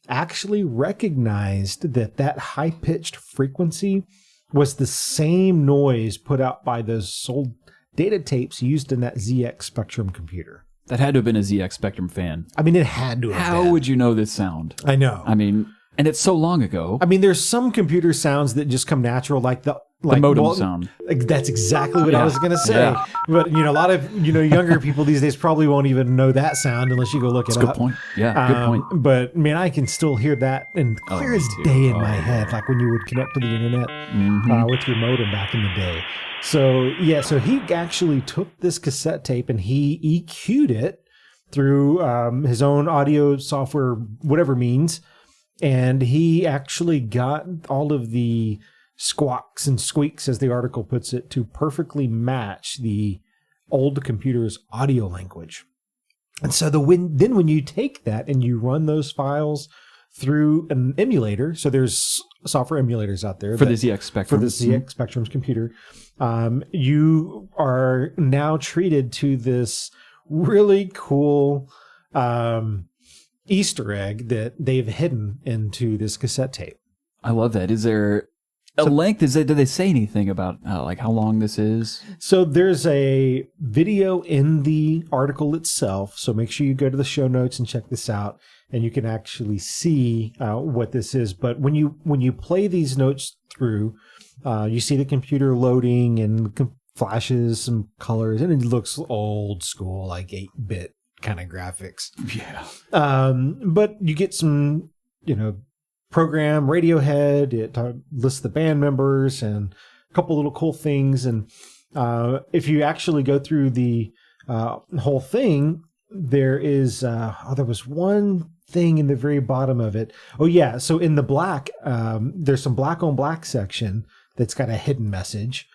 actually recognized that high-pitched frequency was the same noise put out by those old data tapes used in that ZX Spectrum computer. That had to have been a ZX Spectrum fan. I mean, it had to have How been. would you know this sound? I know. I mean, and it's so long ago. I mean, there's some computer sounds that just come natural, like the modem sound. That's exactly what I was going to say. Yeah. But, a lot of, younger people these days probably won't even know that sound unless you go look it up. Good point. Yeah, good point. But, man, I can still hear that and clear as day in my head, like when you would connect to the internet with your modem back in the day. So, yeah, so he actually took this cassette tape and he EQ'd it through his own audio software, whatever means. And he actually got all of the squawks and squeaks, as the article puts it, to perfectly match the old computer's audio language. And so then when you take that and you run those files through an emulator, so there's software emulators out there. For the ZX Spectrum. For the ZX Spectrum's computer, you are now treated to this really cool Easter egg that they've hidden into this cassette tape. I love that. Is there a length? Do they say anything about like how long this is? So there's a video in the article itself. So make sure you go to the show notes and check this out, and you can actually see what this is. But when you play these notes through, you see the computer loading and flashes some colors, and it looks old school, like 8-bit kind of graphics. Yeah. But you get some, program Radiohead. It lists the band members and a couple little cool things. And if you actually go through the whole thing, there is there was one thing in the very bottom of it. Oh yeah, so in the black, there's some black on black section that's got a hidden message.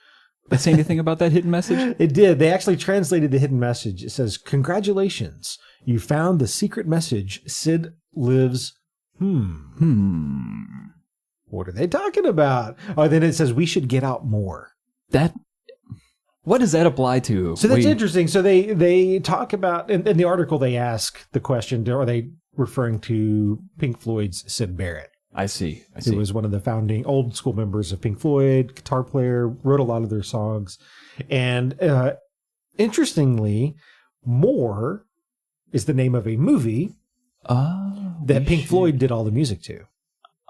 Did they say anything about that hidden message? It did. They actually translated the hidden message. It says, "Congratulations, you found the secret message. Sid lives." What are they talking about? Oh, then it says we should get out more. What does that apply to? So that's interesting. So they talk about in the article. They ask the question: are they referring to Pink Floyd's Sid Barrett? I see. Who was one of the founding old school members of Pink Floyd, guitar player, wrote a lot of their songs. And interestingly, More is the name of a movie that Pink Floyd did all the music to.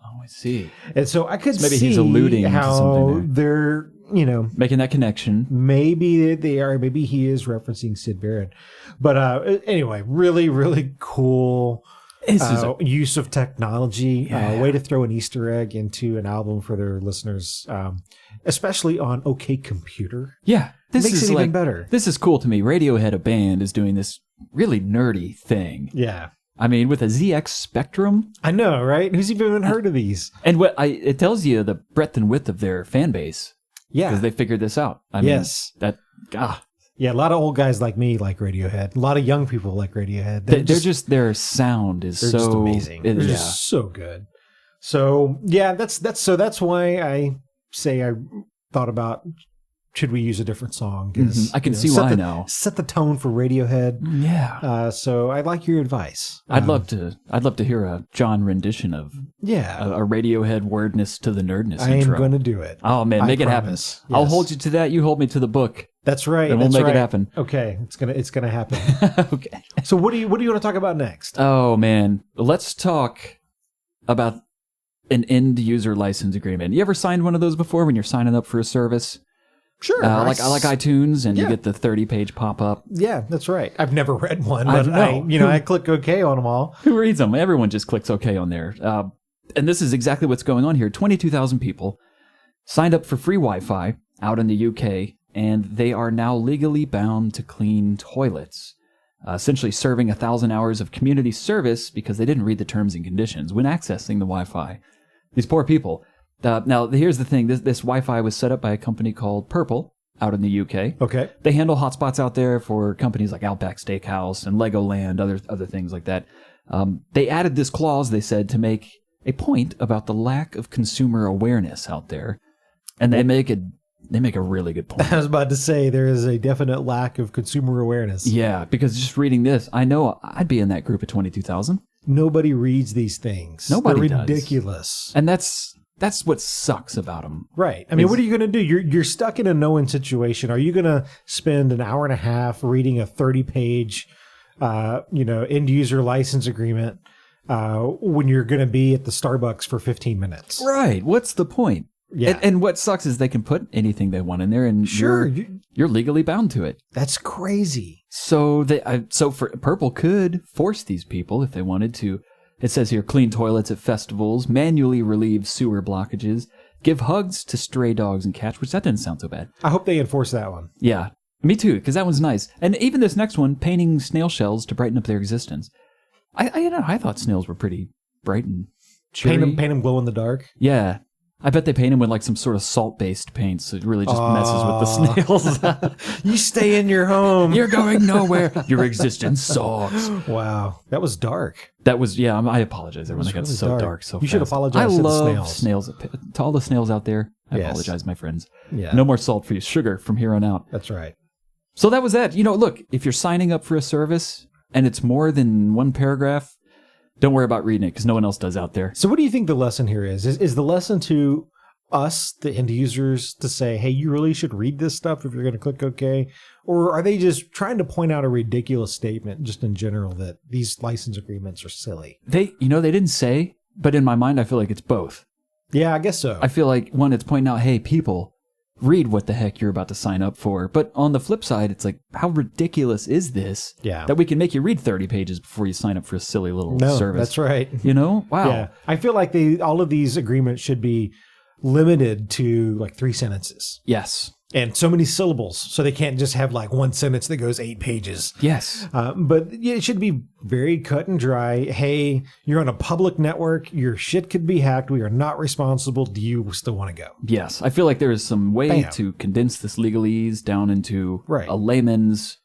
Oh, I see. And so I could maybe see he's alluding how to something they're, making that connection. Maybe they are. Maybe he is referencing Sid Barrett. But anyway, really, really cool use of technology. Way to throw an Easter egg into an album for their listeners, especially on OK Computer. Yeah. This makes is it even better. This is cool to me. Radiohead, a band, is doing this really nerdy thing. Yeah. I mean, with a ZX Spectrum. I know, right? Who's even heard of these? And it tells you the breadth and width of their fan base. Yeah. Because they figured this out. I mean, Yeah, a lot of old guys like me like Radiohead. A lot of young people like Radiohead. Their sound is just amazing. They're just so good. So yeah, that's why I say I thought about should we use a different song? 'Cause, I can see why now. Set the tone for Radiohead. Yeah. So I like your advice. I'd love to hear a John rendition of a Radiohead wordness to the nerdness I intro. am going to do it. Oh man, make it happen. Yes. I'll hold you to that. You hold me to the book. That's right. And we'll make it happen. Okay, it's gonna happen. Okay. So what do you want to talk about next? Oh man, let's talk about an end user license agreement. You ever signed one of those before when you're signing up for a service? Sure. I like iTunes, and you get the 30-page pop-up. Yeah, that's right. I've never read one, but I click OK on them all. Who reads them? Everyone just clicks OK on there. And this is exactly what's going on here. 22,000 people signed up for free Wi-Fi out in the UK, and they are now legally bound to clean toilets, essentially serving 1,000 hours of community service because they didn't read the terms and conditions when accessing the Wi-Fi. These poor people. Now, here's the thing. This Wi-Fi was set up by a company called Purple out in the UK. Okay. They handle hotspots out there for companies like Outback Steakhouse and Legoland, other things like that. They added this clause, they said, to make a point about the lack of consumer awareness out there. And they make a really good point. I was about to say there is a definite lack of consumer awareness. Yeah, because just reading this, I know I'd be in that group of 22,000. Nobody reads these things. Nobody They're does. Ridiculous. And that's what sucks about them. Right. I mean, what are you going to do? You're stuck in a no-win situation. Are you going to spend an hour and a half reading a 30-page, end user license agreement when you're going to be at the Starbucks for 15 minutes? Right. What's the point? Yeah. And what sucks is they can put anything they want in there, and you're legally bound to it. That's crazy. So Purple could force these people if they wanted to. It says here, clean toilets at festivals, manually relieve sewer blockages, give hugs to stray dogs and cats, which that didn't sound so bad. I hope they enforce that one. Yeah, me too, because that one's nice. And even this next one, painting snail shells to brighten up their existence. I thought snails were pretty bright and cheery. Paint them glow in the dark. Yeah. I bet they paint them with like some sort of salt-based paint, so it really just messes with the snails. You stay in your home. You're going nowhere. Your existence sucks. Wow. That was dark. That was, I apologize, everyone. That got really so dark so fast. You should apologize to the snails. Snails. To all the snails out there, I apologize, my friends. Yeah. No more salt for you. Sugar from here on out. That's right. So that was that. Look, if you're signing up for a service and it's more than one paragraph, don't worry about reading it because no one else does out there. So what do you think the lesson here is? Is the lesson to us, the end users, to say, hey, you really should read this stuff if you're going to click OK? Or are they just trying to point out a ridiculous statement just in general that these license agreements are silly? They didn't say, but in my mind, I feel like it's both. Yeah, I guess so. I feel like, one, it's pointing out, hey, people, read what the heck you're about to sign up for. But on the flip side, it's like, how ridiculous is this? Yeah. That we can make you read 30 pages before you sign up for a silly little service. That's right. Wow. Yeah. I feel like all of these agreements should be limited to like 3 sentences. Yes. And so many syllables. So they can't just have like one sentence that goes 8 pages. Yes. But it should be very cut and dry. Hey, you're on a public network. Your shit could be hacked. We are not responsible. Do you still want to go? Yes. I feel like there is some way to condense this legalese down into a layman's.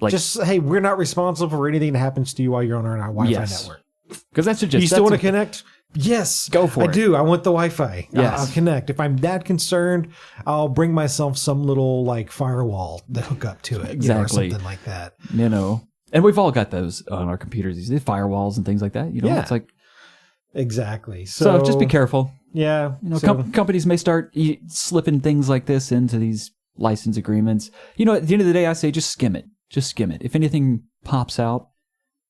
Just, hey, we're not responsible for anything that happens to you while you're on our Wi-Fi network. Because that's just. You still want to connect? Yes. Go for it. I do. I want the Wi-Fi. Yes. I'll connect. If I'm that concerned, I'll bring myself some little like firewall to hook up to it. Exactly. Or something like that. And we've all got those on our computers. These firewalls and things like that. It's like. Exactly. So just be careful. Yeah. Companies may start slipping things like this into these license agreements. At the end of the day, I say just skim it. Just skim it. If anything pops out,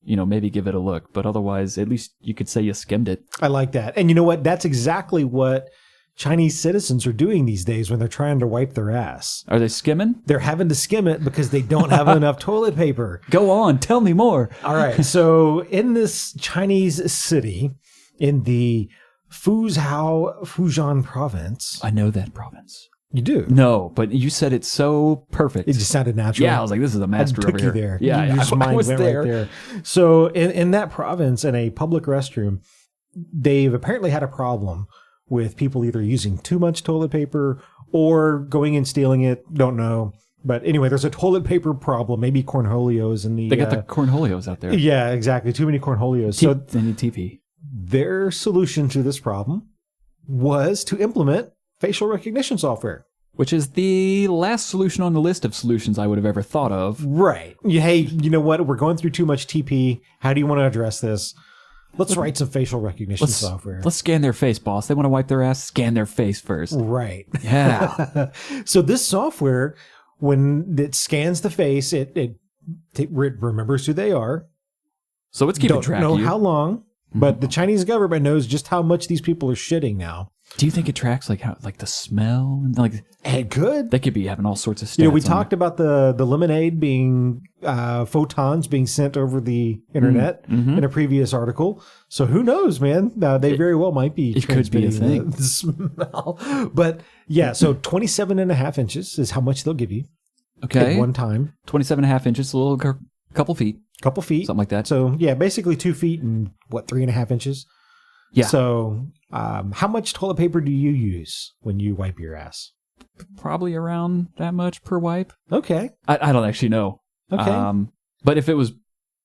maybe give it a look. But otherwise, at least you could say you skimmed it. I like that. And you know what? That's exactly what Chinese citizens are doing these days when they're trying to wipe their ass. Are they skimming? They're having to skim it because they don't have enough toilet paper. Go on. Tell me more. All right. So in this Chinese city in the Fujian province. I know that province. You do? No, but you said it so perfect. It just sounded natural. Yeah, I was like, this is a master over here. There. Yeah, Your mind was went there. Right there. So in that province, in a public restroom, they've apparently had a problem with people either using too much toilet paper or going and stealing it. Don't know. But anyway, there's a toilet paper problem. Maybe cornholios in the... They got the cornholios out there. Yeah, exactly. Too many cornholios. So they need TP. Their solution to this problem was to implement facial recognition software. Which is the last solution on the list of solutions I would have ever thought of. Right. Hey, you know what? We're going through too much TP. How do you want to address this? Let's write some facial recognition software. Let's scan their face, boss. They want to wipe their ass, scan their face first. Right. Yeah. So this software, when it scans the face, it remembers who they are. So it's keeping track of you. Don't know how long, but the Chinese government knows just how much these people are shitting now. Do you think it tracks like the smell and like it could? They could be having all sorts of stats. We talked about the lemonade being photons being sent over the internet in a previous article. So who knows, man? They very well might be. It could be a thing. The smell, but yeah. So 27.5 inches is how much they'll give you. Okay. At one time. 27.5 inches, a little couple feet, something like that. So yeah, basically 2 feet and 3.5 inches. Yeah. So, how much toilet paper do you use when you wipe your ass? Probably around that much per wipe. Okay. I don't actually know. Okay. But if it was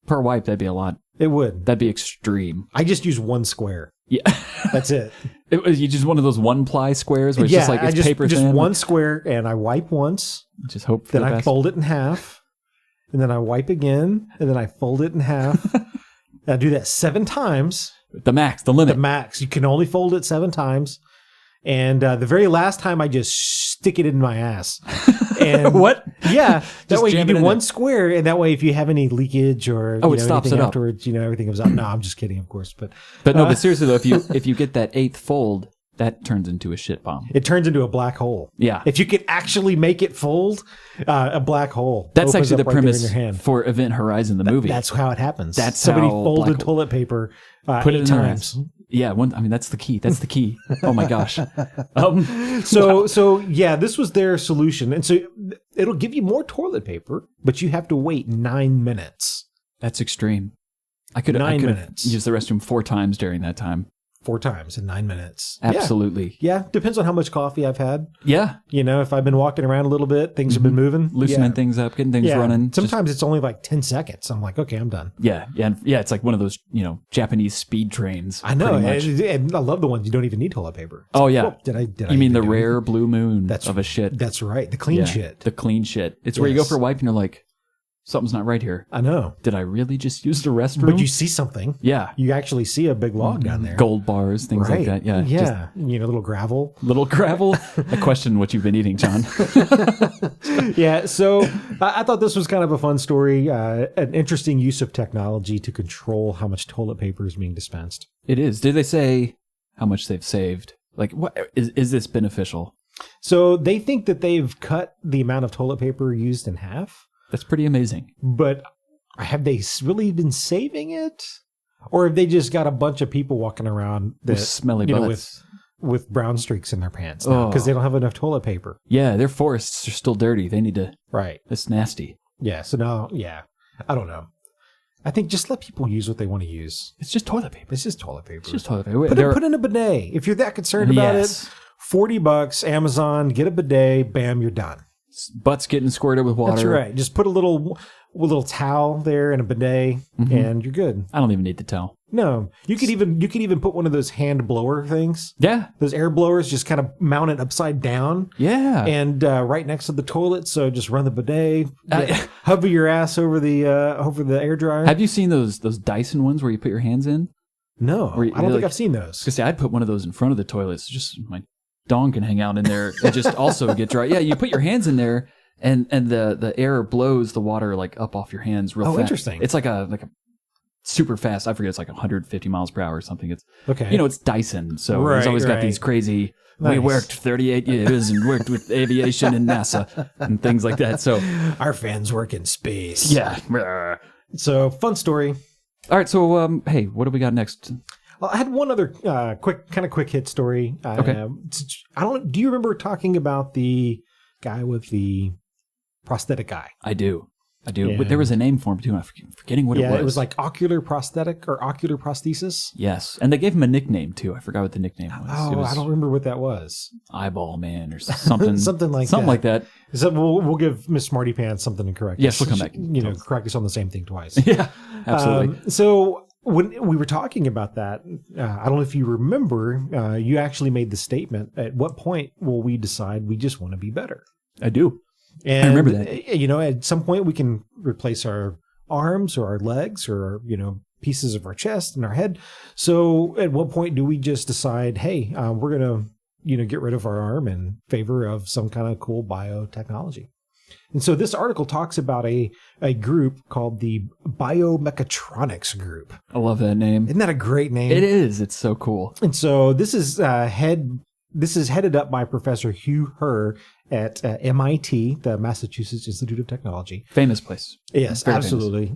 per wipe, that'd be a lot. It would. That'd be extreme. I just use one square. Yeah. That's it. You just one of those one-ply squares where it's just like it's paper thin. Just one square, and I wipe once. Just hope for then the I best. Fold it in half, and then I wipe again, and then I fold it in half. I do that 7 times. The max, the limit. The max. You can only fold it 7 times. And the very last time, I just stick it in my ass. And what? Yeah. That way you do one there. square, and that way if you have any leakage or it stops anything it up. afterwards, everything comes out. No, I'm just kidding, of course. But no, but seriously though, if you get that 8th fold, that turns into a shit bomb. It turns into a black hole. Yeah. If you could actually make it fold, a black hole. That's opens actually up the right there in premise your hand. for Event Horizon, the movie. That's how it happens. That's somebody how folded black toilet paper put 8 it in times. Yeah, that's the key. That's the key. Oh my gosh. So yeah, this was their solution, and so it'll give you more toilet paper, but you have to wait 9 minutes. That's extreme. I could have used the restroom 4 times during that time. 4 times in 9 minutes. Absolutely. Yeah. Depends on how much coffee I've had. Yeah. If I've been walking around a little bit, things have been moving. Loosening things up, getting things running. Sometimes it's only like 10 seconds. I'm like, okay, I'm done. Yeah. It's like one of those, Japanese speed trains. I know. And I love the ones you don't even need toilet paper. Oh, yeah. Well, did I You mean the rare blue moon of a shit? That's right. The clean shit. The clean shit. It's where you go for a wipe and you're like, something's not right here. I know. Did I really just use the restroom? But you see something. Yeah. You actually see a big log down there. Gold bars, things like that. Yeah. Yeah. Little gravel. Little gravel. I question what you've been eating, John. Yeah. So I thought this was kind of a fun story, an interesting use of technology to control how much toilet paper is being dispensed. It is. Did they say how much they've saved? Like, what is this beneficial? So they think that they've cut the amount of toilet paper used in half. That's pretty amazing. But have they really been saving it? Or have they just got a bunch of people walking around that, with smelly butts? With brown streaks in their pants because they don't have enough toilet paper. Yeah, their forests are still dirty. They need to... Right. It's nasty. Yeah, so now, I don't know. I think just let people use what they want to use. It's just toilet paper. It's just toilet paper. It's just toilet paper. Put in a bidet. If you're that concerned about it, $40, Amazon, get a bidet, bam, you're done. Butts getting squirted with water. That's right. Just put a little towel there and a bidet, and you're good. I don't even need to towel. No, you could even put one of those hand blower things. Yeah, those air blowers. Just kind of mount it upside down. Yeah, and right next to the toilet. So just run the bidet, hover your ass over the air dryer. Have you seen those Dyson ones where you put your hands in? No, I don't think I've seen those. Because I'd put one of those in front of the toilet. So just my dong can hang out in there and just also get dry. Yeah, you put your hands in there and the air blows the water like up off your hands real fast. Oh, interesting. It's like a super fast. I forget, it's like 150 miles per hour or something. It's okay. It's Dyson, so it's always got these crazy. Nice. We worked 38 years and worked with aviation and NASA and things like that. So our fans work in space. Yeah. So fun story. All right. So hey, what do we got next? Well, I had one other quick hit story. Okay. Do you remember talking about the guy with the prosthetic eye? I do. Yeah. But there was a name for him too. I'm forgetting what it was. Yeah, it was like ocular prosthetic or ocular prosthesis. Yes, and they gave him a nickname too. I forgot what the nickname was. Oh, I don't remember what that was. Eyeball Man or something. something like that. So we'll give Miss Smarty Pants something to correct. Yes, she'll come back. Correct us on the same thing twice. Yeah, absolutely. So when we were talking about that, I don't know if you remember, you actually made the statement, at what point will we decide we just want to be better? I do. And, I remember that. You know, at some point we can replace our arms or our legs or, you know, pieces of our chest and our head. So at what point do we just decide, hey, we're going to, you know, get rid of our arm in favor of some kind of cool biotechnology? And so this article talks about a group called the Biomechatronics Group. I love that name. Isn't that a great name? It is. It's so cool. And so this is headed up by Professor Hugh Herr at MIT, the Massachusetts Institute of Technology. Famous place. Yes, Very absolutely.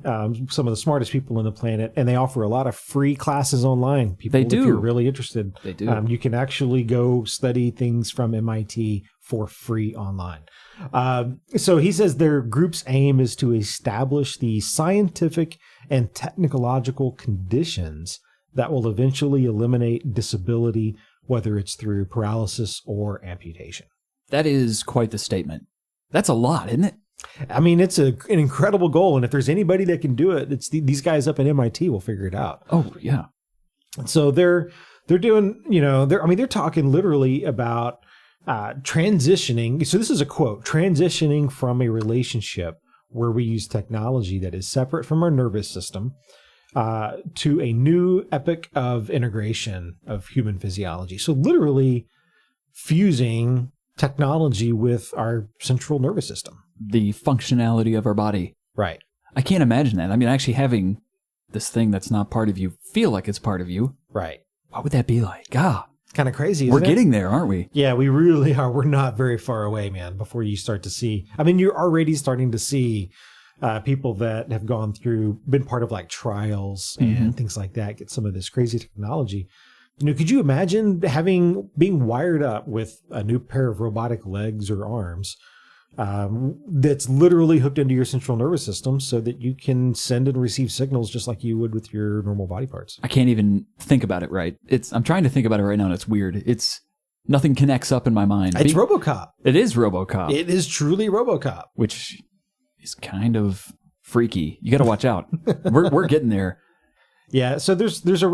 Some of the smartest people on the planet, and they offer a lot of free classes online. People, They do. If you're really interested, They do. You can actually go study things from MIT for free online. So he says their group's aim is to establish the scientific and technological conditions that will eventually eliminate disability, whether it's through paralysis or amputation. That is quite the statement. That's a lot, isn't it? I mean, it's an incredible goal. And if there's anybody that can do it, it's these guys up at MIT will figure it out. Oh, yeah. So they're doing, you know, they're talking literally about transitioning. So this is a quote: transitioning from a relationship where we use technology that is separate from our nervous system to a new epoch of integration of human physiology. So literally fusing technology with our central nervous system. The functionality of our body. Right. I can't imagine that. I mean, actually having this thing that's not part of you feel like it's part of you. Right. What would that be like? God. Kind of crazy, We're isn't it? getting there, aren't we? Yeah, we really are. We're not very far away, man, before you start to see. I mean, you're already starting to see people that have been part of like trials and things like that, get some of this crazy technology. You know, could you imagine being wired up with a new pair of robotic legs or arms that's literally hooked into your central nervous system so that you can send and receive signals just like you would with your normal body parts? I can't even think about it right. I'm trying to think about it right now, and it's weird. Nothing connects up in my mind. It's RoboCop. It is RoboCop. It is truly RoboCop. Which is kind of freaky. You got to watch out. We're getting there. Yeah, so there's a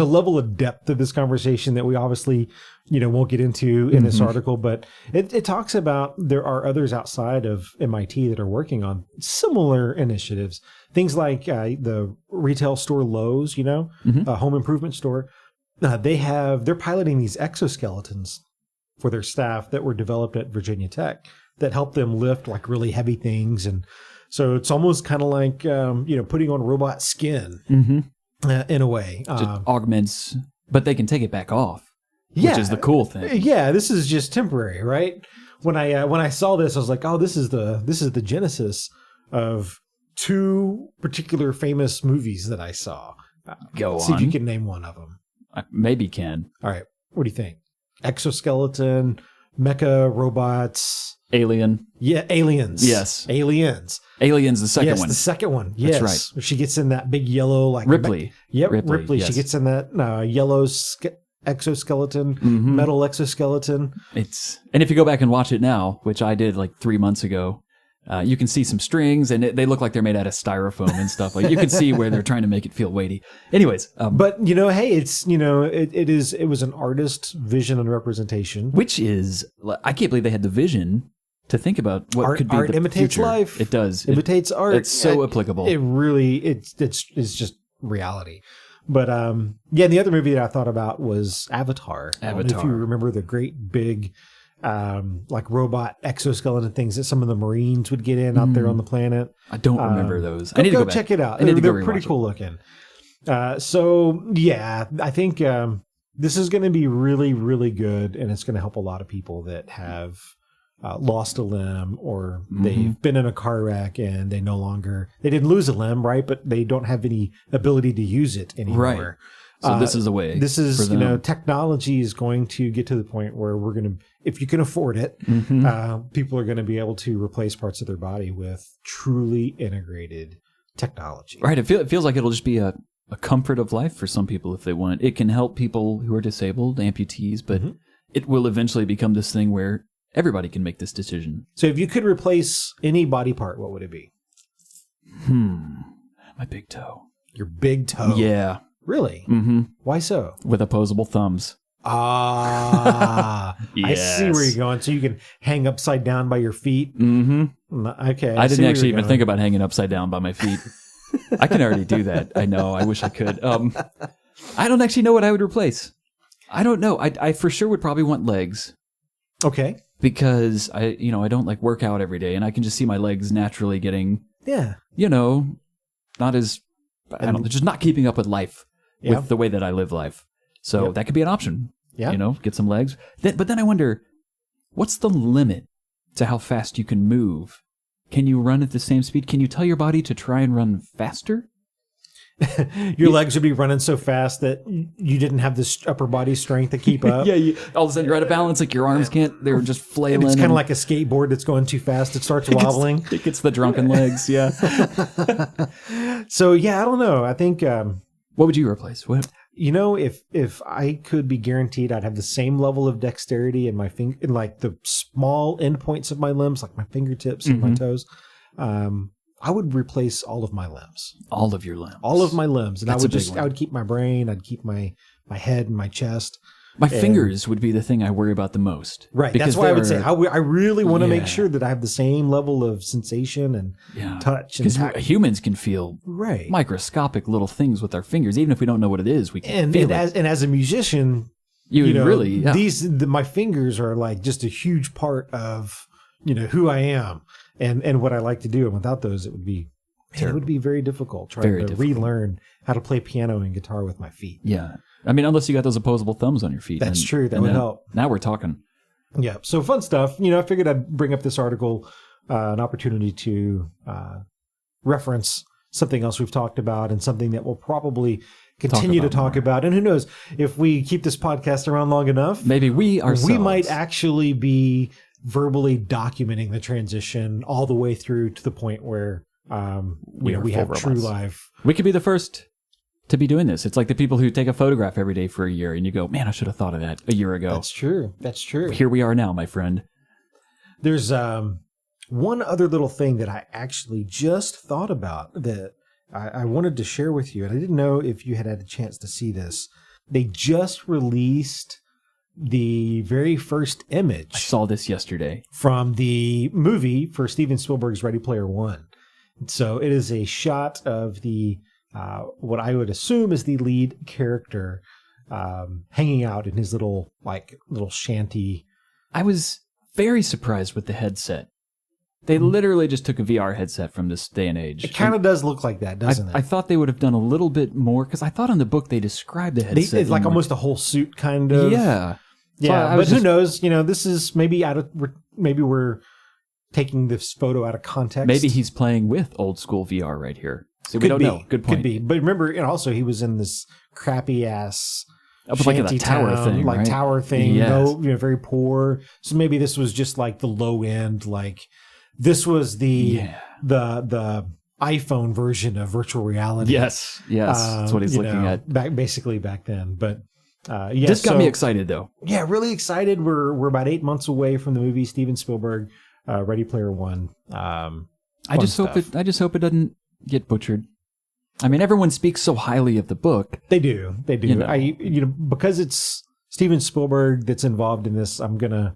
level of depth to this conversation that we obviously, you know, won't get into in this article, but it talks about there are others outside of MIT that are working on similar initiatives. Things like the retail store Lowe's, you know, a home improvement store. They're piloting these exoskeletons for their staff that were developed at Virginia Tech that help them lift like really heavy things. And so it's almost kind of like, putting on robot skin in a way. Just augments, but they can take it back off, which is the cool thing. Yeah, this is just temporary, right? When I saw this, I was like, oh, this is the genesis of two particular famous movies that I saw. See if you can name one of them. I maybe can. All right. What do you think? Exoskeleton, mecha robots. Alien. Yeah, Aliens. Yes. Aliens. Aliens, the second one. Yes, the second one. Yes. That's right. She gets in that big yellow, like... Ripley. Ripley. Yes. She gets in that yellow exoskeleton, metal exoskeleton. And if you go back and watch it now, which I did like 3 months ago, you can see some strings, and they look like they're made out of styrofoam and stuff. Like you can see where they're trying to make it feel weighty. Anyways, but hey, it's it was an artist's vision and representation, which is I can't believe they had the vision to think about what could be art the imitates future. life. It does. Imitates art. It's so applicable. It really it's just reality. But the other movie that I thought about was Avatar. I don't know if you remember the great big like robot exoskeleton things that some of the Marines would get in out there on the planet. I don't remember those. I need to go go check it out. They're pretty cool looking. So yeah, I think this is going to be really, really good, and it's going to help a lot of people that have lost a limb or they've been in a car wreck and they didn't lose a limb, right? But they don't have any ability to use it anymore. Right. So this is a way. This is, technology is going to get to the point where we're going to, if you can afford it, people are going to be able to replace parts of their body with truly integrated technology. Right. It feels like it'll just be a comfort of life for some people if they want it. It can help people who are disabled, amputees, but it will eventually become this thing where everybody can make this decision. So if you could replace any body part, what would it be? My big toe. Your big toe. Yeah. Really? Mm-hmm. Why so? With opposable thumbs. Ah, I see where Yes. you're going. So you can hang upside down by your feet. Mm-hmm. Okay. I see didn't where actually you're even going. think about hanging upside down by my feet. I can already do that. I know. I wish I could. I don't actually know what I would replace. I don't know. I for sure would probably want legs. Okay. Because I don't like work out every day, and I can just see my legs naturally getting, not as, I don't know, just not keeping up with life, with the way that I live life. So that could be an option. Yeah. Get some legs. But then I wonder, what's the limit to how fast you can move? Can you run at the same speed? Can you tell your body to try and run faster? Your legs would be running so fast that you didn't have this upper body strength to keep up. All of a sudden you're out of balance, like your arms can't, they're just flailing. And it's kind of like a skateboard that's going too fast. It starts wobbling. It gets the drunken legs, yeah. So, I don't know. I think... what would you replace? What? If I could be guaranteed I'd have the same level of dexterity in my in like the small endpoints of my limbs, like my fingertips and my toes, I would replace all of my limbs. All of your limbs. All of my limbs. And That's I would keep my brain, I'd keep my head and my chest. My fingers would be the thing I worry about the most. Right. That's why I would say I really want to make sure that I have the same level of sensation and touch. Because humans can feel microscopic little things with our fingers. Even if we don't know what it is, we can feel it. And as a musician, my fingers are like just a huge part of, who I am and what I like to do. And without those, it would be very difficult trying to relearn how to play piano and guitar with my feet. Yeah. I mean, unless you got those opposable thumbs on your feet. That's true. That would help. Now we're talking. Yeah. So fun stuff. I figured I'd bring up this article, an opportunity to reference something else we've talked about and something that we'll probably continue to talk about. And who knows, if we keep this podcast around long enough, maybe we might actually be verbally documenting the transition all the way through to the point where we have true life. We could be the first to be doing this. It's like the people who take a photograph every day for a year and you go, man, I should have thought of that a year ago. That's true. Here we are now, my friend. There's one other little thing that I actually just thought about that I wanted to share with you. And I didn't know if you had a chance to see this. They just released the very first image. I saw this yesterday. From the movie for Steven Spielberg's Ready Player One. So it is a shot of the what I would assume is the lead character hanging out in his little shanty. I was very surprised with the headset. They literally just took a VR headset from this day and age. It kind of does look like that, doesn't it? I thought they would have done a little bit more, because I thought in the book they described the headset. It's like almost a whole suit kind of. Yeah. Yeah, but who knows? This is maybe maybe we're taking this photo out of context. Maybe he's playing with old school VR right here. So we don't know. Good point. Could be. But remember, also he was in this crappy ass like a tower thing, like right? tower thing. Yes. Very poor. So maybe this was just like the low end. Like this was the iPhone version of virtual reality. Yes. That's what he's looking at. Back then. But this got me excited though. Yeah, really excited. We're about 8 months away from the movie Steven Spielberg, Ready Player One. I just hope it doesn't get butchered. I mean, everyone speaks so highly of the book. They do. Because it's Steven Spielberg that's involved in this. I'm gonna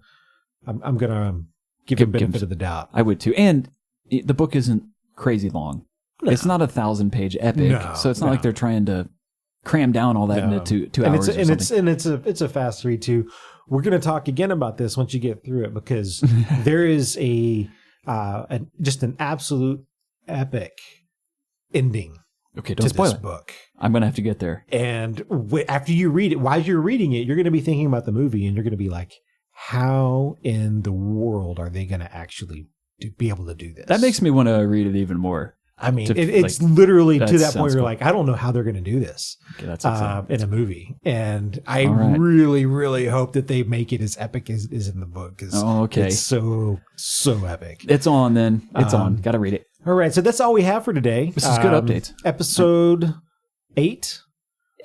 give him benefit of the doubt. I would too. And the book isn't crazy long. No. It's not 1,000-page epic, so it's not like they're trying to cram down all that into 2 hours. It's a fast read too. We're going to talk again about this once you get through it, because there is just an absolute epic ending. Okay, don't spoil this it. Book. I'm going to have to get there. And after you read it, while you're reading it, you're going to be thinking about the movie, and you're going to be like, how in the world are they going to actually be able to do this? That makes me want to read it even more. I mean, it's literally to that point where you're like, I don't know how they're going to do this in a movie. And I really, really hope that they make it as epic as in the book. It's so epic. It's on then. It's on. Got to read it. All right. So that's all we have for today. This is good updates. Episode 8.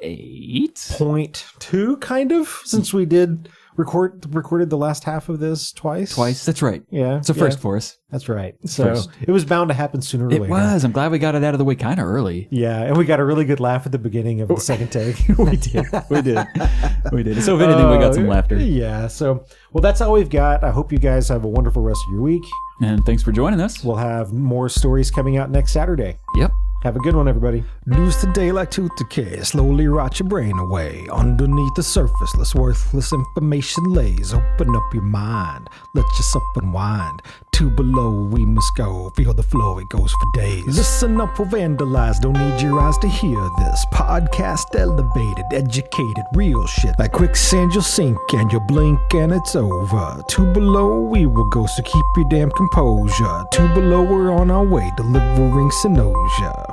8.2, kind of, since we did recorded the last half of this twice. That's right. Yeah. It's a first for us. That's right. So First. it was bound to happen sooner or later. It was. I'm glad we got it out of the way kind of early. Yeah, and we got a really good laugh at the beginning of the second take. We did. So if anything, we got some laughter. Yeah. So, well, that's all we've got. I hope you guys have a wonderful rest of your week. And thanks for joining us. We'll have more stories coming out next Saturday. Yep. Have a good one, everybody. News today like tooth decay, slowly rot your brain away. Underneath the surface, less worthless information lays. Open up your mind, let yourself unwind. Two below we must go, feel the flow, it goes for days. Listen up or vandalize, don't need your eyes to hear this. Podcast elevated, educated, real shit. Like quicksand you'll sink and you'll blink and it's over. Two below we will go, so keep your damn composure. Two below we're on our way, delivering Synosia.